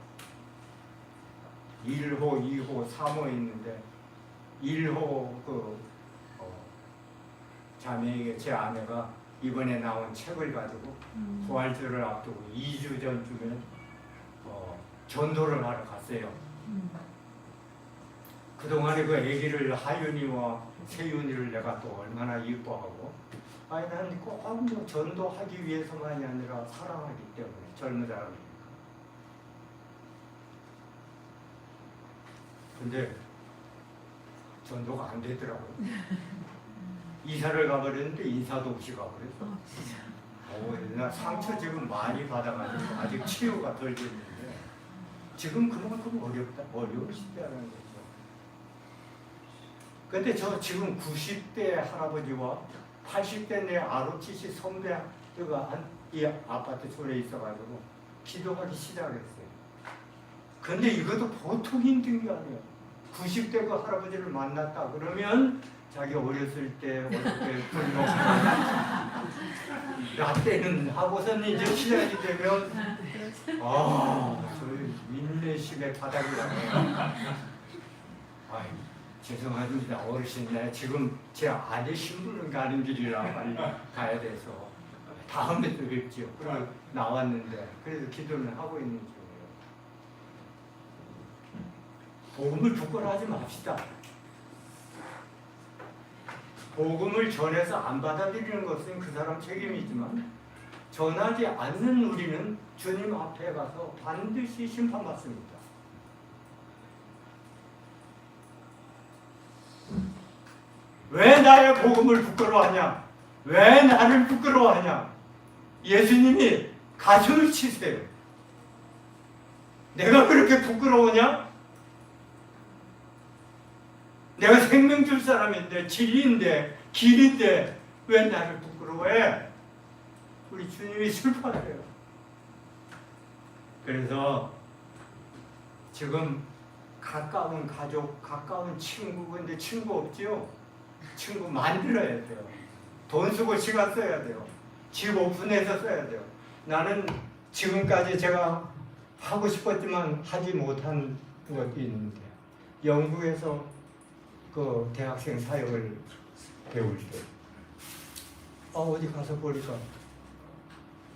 1호, 2호, 3호 있는데 1호 자매에게 제 아내가 이번에 나온 책을 가지고 부활절을 앞두고 2주 전쯤에 전도를 하러 갔어요. 그동안에 그 아기를 하윤이와 세윤이를 내가 또 얼마나 이뻐하고, 나는 꼭 전도하기 위해서만이 아니라 사랑하기 때문에, 젊은 사람이니까. 근데 전도가 안 되더라고요. 이사를 가버렸는데 인사도 없이 가버렸어. 나 상처 지금 많이 받아가지고 아직 치유가 덜 됐는데, 지금 그만큼 어려운 시대라는 거죠. 근데 저 지금 90대 할아버지와 80대 내 ROTC 선배가 이 아파트 존에 있어가지고 기도하기 시작했어요. 근데 이것도 보통 힘든 게 아니에요. 90대 그 할아버지를 만났다 그러면 자기 어렸을 때 어떻게 분노 라떼는 하고서는 이제 시작이 되면 저희 인내심의 바닥이라고. 죄송합니다 어르신, 지금 제 아내 신부는 가는 길이라 빨리 가야 돼서 다음에 또 뵙지요. 그러고 나왔는데, 그래서 기도는 하고 있는 중이에요. 복음을 부끄러워하지 맙시다. 복음을 전해서 안 받아들이는 것은 그 사람 책임이지만, 전하지 않는 우리는 주님 앞에 가서 반드시 심판받습니다. 왜 나의 복음을 부끄러워하냐? 왜 나를 부끄러워하냐? 예수님이 가슴을 치세요. 내가 그렇게 부끄러우냐? 내가 생명 줄 사람인데, 진리인데, 길인데 왜 나를 부끄러워해? 우리 주님이 슬퍼해요. 그래서 지금 가까운 가족, 가까운 친구, 근데 친구 없지요? 친구 만들어야 돼요. 돈 쓰고 시간 써야 돼요. 집 오픈해서 써야 돼요. 나는 지금까지 제가 하고 싶었지만 하지 못한 것도 있는데, 영국에서 그 대학생 사역을 배울 때 어디 가서 보니까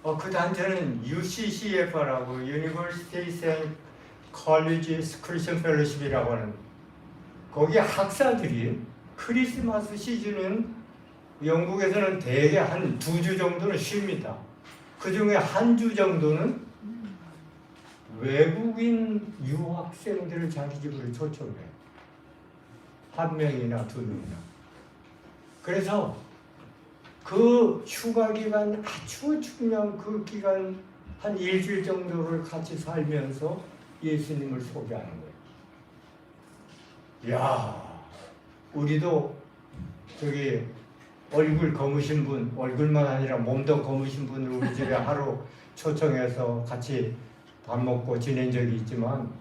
그 단체는 UCCF라고 University St. Colleges Christian Fellowship이라고 하는, 거기 학사들이 크리스마스 시즌은 영국에서는 대개 한 2주 정도는 쉽니다. 그 중에 한 주 정도는 외국인 유학생들을 자기 집으로 초청해요. 1명이나 2명이나. 그래서 그 휴가 기간, 아주 중요한 그 기간 한 일주일 정도를 같이 살면서 예수님을 소개하는 거예요. 이야, 우리도 저기 얼굴 검으신 분, 얼굴만 아니라 몸도 검으신 분을 우리 집에 하루 초청해서 같이 밥 먹고 지낸 적이 있지만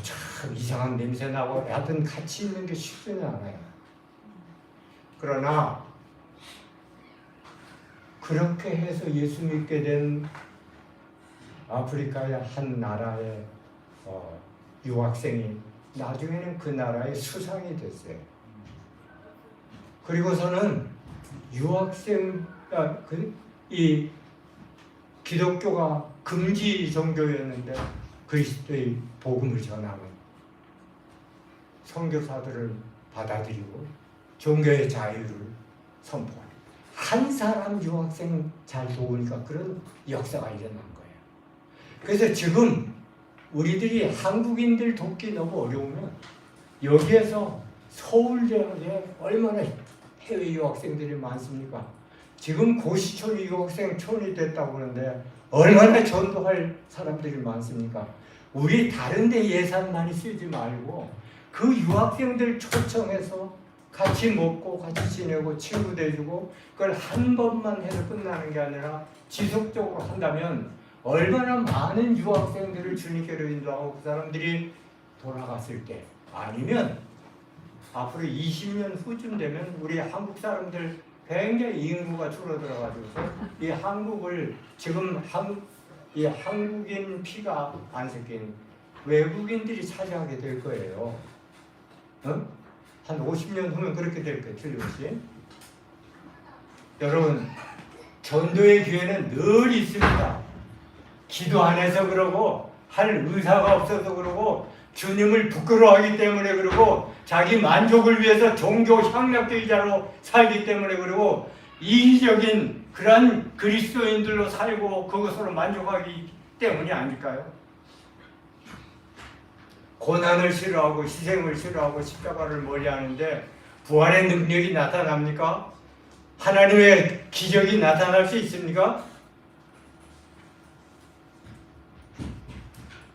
참 이상한 냄새 나고 하여튼 같이 있는 게 쉽지는 않아요. 그러나 그렇게 해서 예수 믿게 된 아프리카의 한 나라의 유학생이 나중에는 그 나라의 수상이 됐어요. 그리고서는 이 기독교가 금지 종교였는데 그리스도의 복음을 전하고 선교사들을 받아들이고 종교의 자유를 선포하는, 한 사람 유학생 잘 도우니까 그런 역사가 일어난 거예요. 그래서 지금 우리들이 한국인들 돕기 너무 어려우면 여기에서 서울대학에 얼마나 해외 유학생들이 많습니까? 지금 고시촌이 유학생촌이 됐다고 그러는데 얼마나 전도할 사람들이 많습니까? 우리 다른 데 예산 많이 쓰지 말고 그 유학생들 초청해서 같이 먹고 같이 지내고 친구 돼주고, 그걸 한 번만 해서 끝나는 게 아니라 지속적으로 한다면 얼마나 많은 유학생들을 주님께로 인도하고 그 사람들이 돌아갔을 때, 아니면 앞으로 20년 후쯤 되면 우리 한국 사람들 굉장히 인구가 줄어들어가지고 이 한국을 지금 이 한국인 피가 안 섞인 외국인들이 차지하게 될 거예요. 한 50년 후면 그렇게 될 거예요. 틀림없이. 여러분, 전도의 기회는 늘 있습니다. 기도 안 해서 그러고, 할 의사가 없어서 그러고, 주님을 부끄러워하기 때문에 그러고, 자기 만족을 위해서 종교 향락주의자로 살기 때문에 그러고, 이기적인 그런 그리스도인들로 살고 그것으로 만족하기 때문이 아닐까요? 고난을 싫어하고 희생을 싫어하고 십자가를 멀리하는데 부활의 능력이 나타납니까? 하나님의 기적이 나타날 수 있습니까?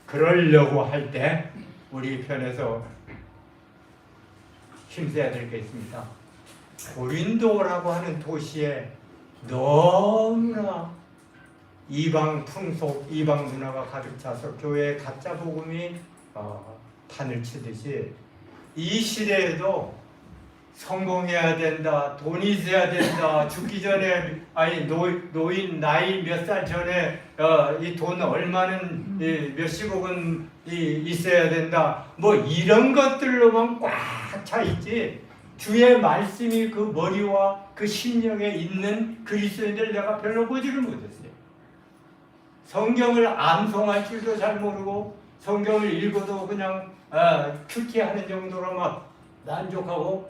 그러려고 할 때 우리 편에서 힘써야 될 게 있습니다. 고린도라고 하는 도시에 너무나 이방 풍속, 이방 문화가 가득 차서 교회의 가짜 복음이 판을 치듯이 이 시대에도 성공해야 된다, 돈이 있어야 된다, 죽기 전에 노인 나이 몇 살 전에 이 돈 얼마는 몇십억은 있어야 된다, 뭐 이런 것들로만 꽉 차 있지, 주의 말씀이 그 머리와 그 심령에 있는 그리스도인들 내가 별로 보지를 못했어요. 성경을 암송할 줄도 잘 모르고 성경을 읽어도 그냥 큐티하는 정도로 막 만족하고,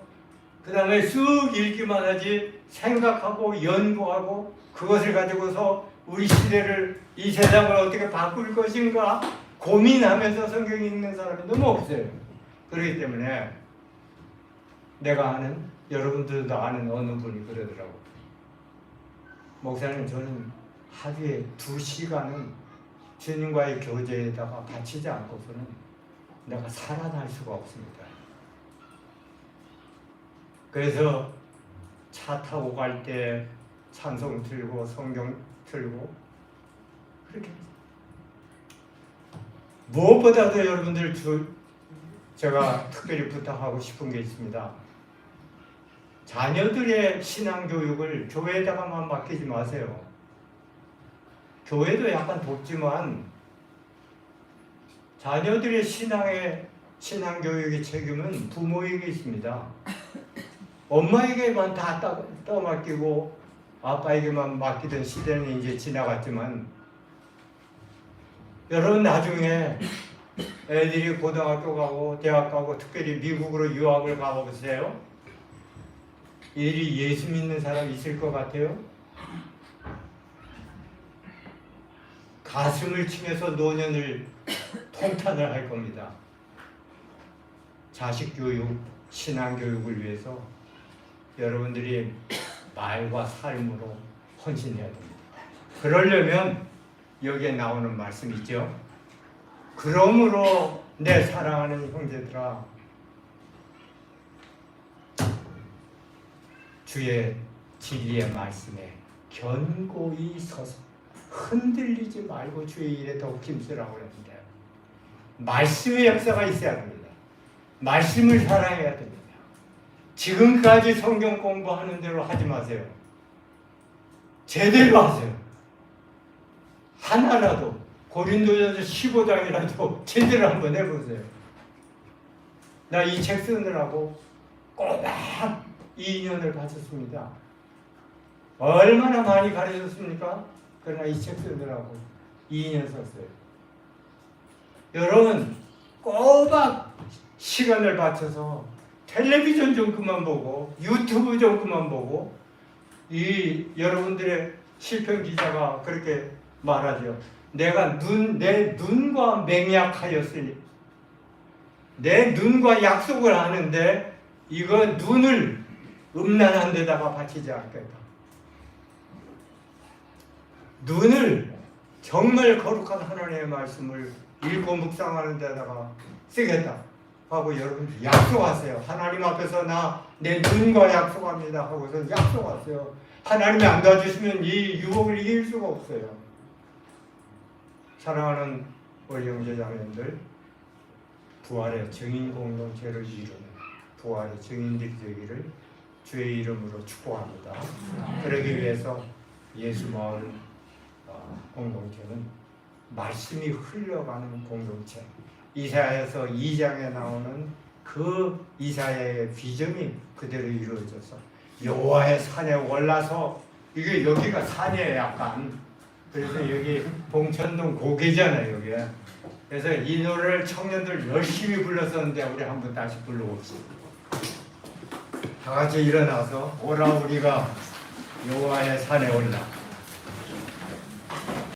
그 다음에 쑥 읽기만 하지 생각하고 연구하고 그것을 가지고서 우리 시대를, 이 세상을 어떻게 바꿀 것인가 고민하면서 성경 읽는 사람이 너무 없어요. 그렇기 때문에 내가 아는, 여러분들도 아는 어느 분이 그러더라고. 목사님, 저는 하루에 2시간은 주님과의 교제에다가 바치지 않고서는 내가 살아날 수가 없습니다. 그래서 차 타고 갈 때 찬송 틀고 성경 틀고 그렇게 무엇보다도 여러분들 제가 특별히 부탁하고 싶은 게 있습니다. 자녀들의 신앙교육을 교회에다가만 맡기지 마세요. 교회도 약간 돕지만 자녀들의 신앙교육의 책임은 부모에게 있습니다. 엄마에게만 다 떠맡기고 아빠에게만 맡기던 시대는 이제 지나갔지만 여러분 나중에 애들이 고등학교 가고 대학 가고 특별히 미국으로 유학을 가보세요. 애들이 예수 믿는 사람 있을 것 같아요? 가슴을 치면서 노년을 통탄을 할 겁니다. 자식 교육, 신앙 교육을 위해서 여러분들이 말과 삶으로 헌신해야 됩니다. 그러려면 여기에 나오는 말씀이죠. 그러므로 내 사랑하는 형제들아, 주의 진리의 말씀에 견고히 서서 흔들리지 말고 주의 일에 더욱 힘쓰라고 그랬는데 말씀의 역사가 있어야 됩니다. 말씀을 사랑해야 됩니다. 지금까지 성경 공부하는 대로 하지 마세요. 제대로 하세요. 하나라도 고린도전서 15장이라도 제대로 한번 해보세요. 나 이 책 쓰느라고 꼬박 2년을 바쳤습니다. 얼마나 많이 가르쳤습니까? 그러나 이 책 쓰느라고 2년 썼어요. 여러분 꼬박 시간을 바쳐서 텔레비전 좀 그만 보고 유튜브 좀 그만 보고 이 여러분들의 실평 기자가 그렇게 말하죠. 내가 내 눈과 맹약하였으니 내 눈과 약속을 하는데 이거 눈을 음란한 데다가 바치지 않겠다. 눈을 정말 거룩한 하나님의 말씀을 읽고 묵상하는 데다가 쓰겠다 하고 여러분 약속하세요. 하나님 앞에서 나 내 눈과 약속합니다 하고서 약속하세요. 하나님이 안 도와주시면 이 유혹을 이길 수가 없어요. 사랑하는 우리 형제자매님들, 부활의 증인 공동체를 이루는 부활의 증인들이 되기를 주의 이름으로 축복합니다. 그러기 위해서 예수 마을 공동체는 말씀이 흘러가는 공동체, 이사야에서 2장에 나오는 그 이사야의 비전이 그대로 이루어져서 여호와의 산에 올라서 이게 여기가 산이에요 약간. 그래서 여기 봉천동 고개잖아요 여기. 그래서 이 노래를 청년들 열심히 불렀었는데 우리 한번 다시 불러봅시다. 다 같이 일어나서 오라 우리가 여호와의 산에 올라.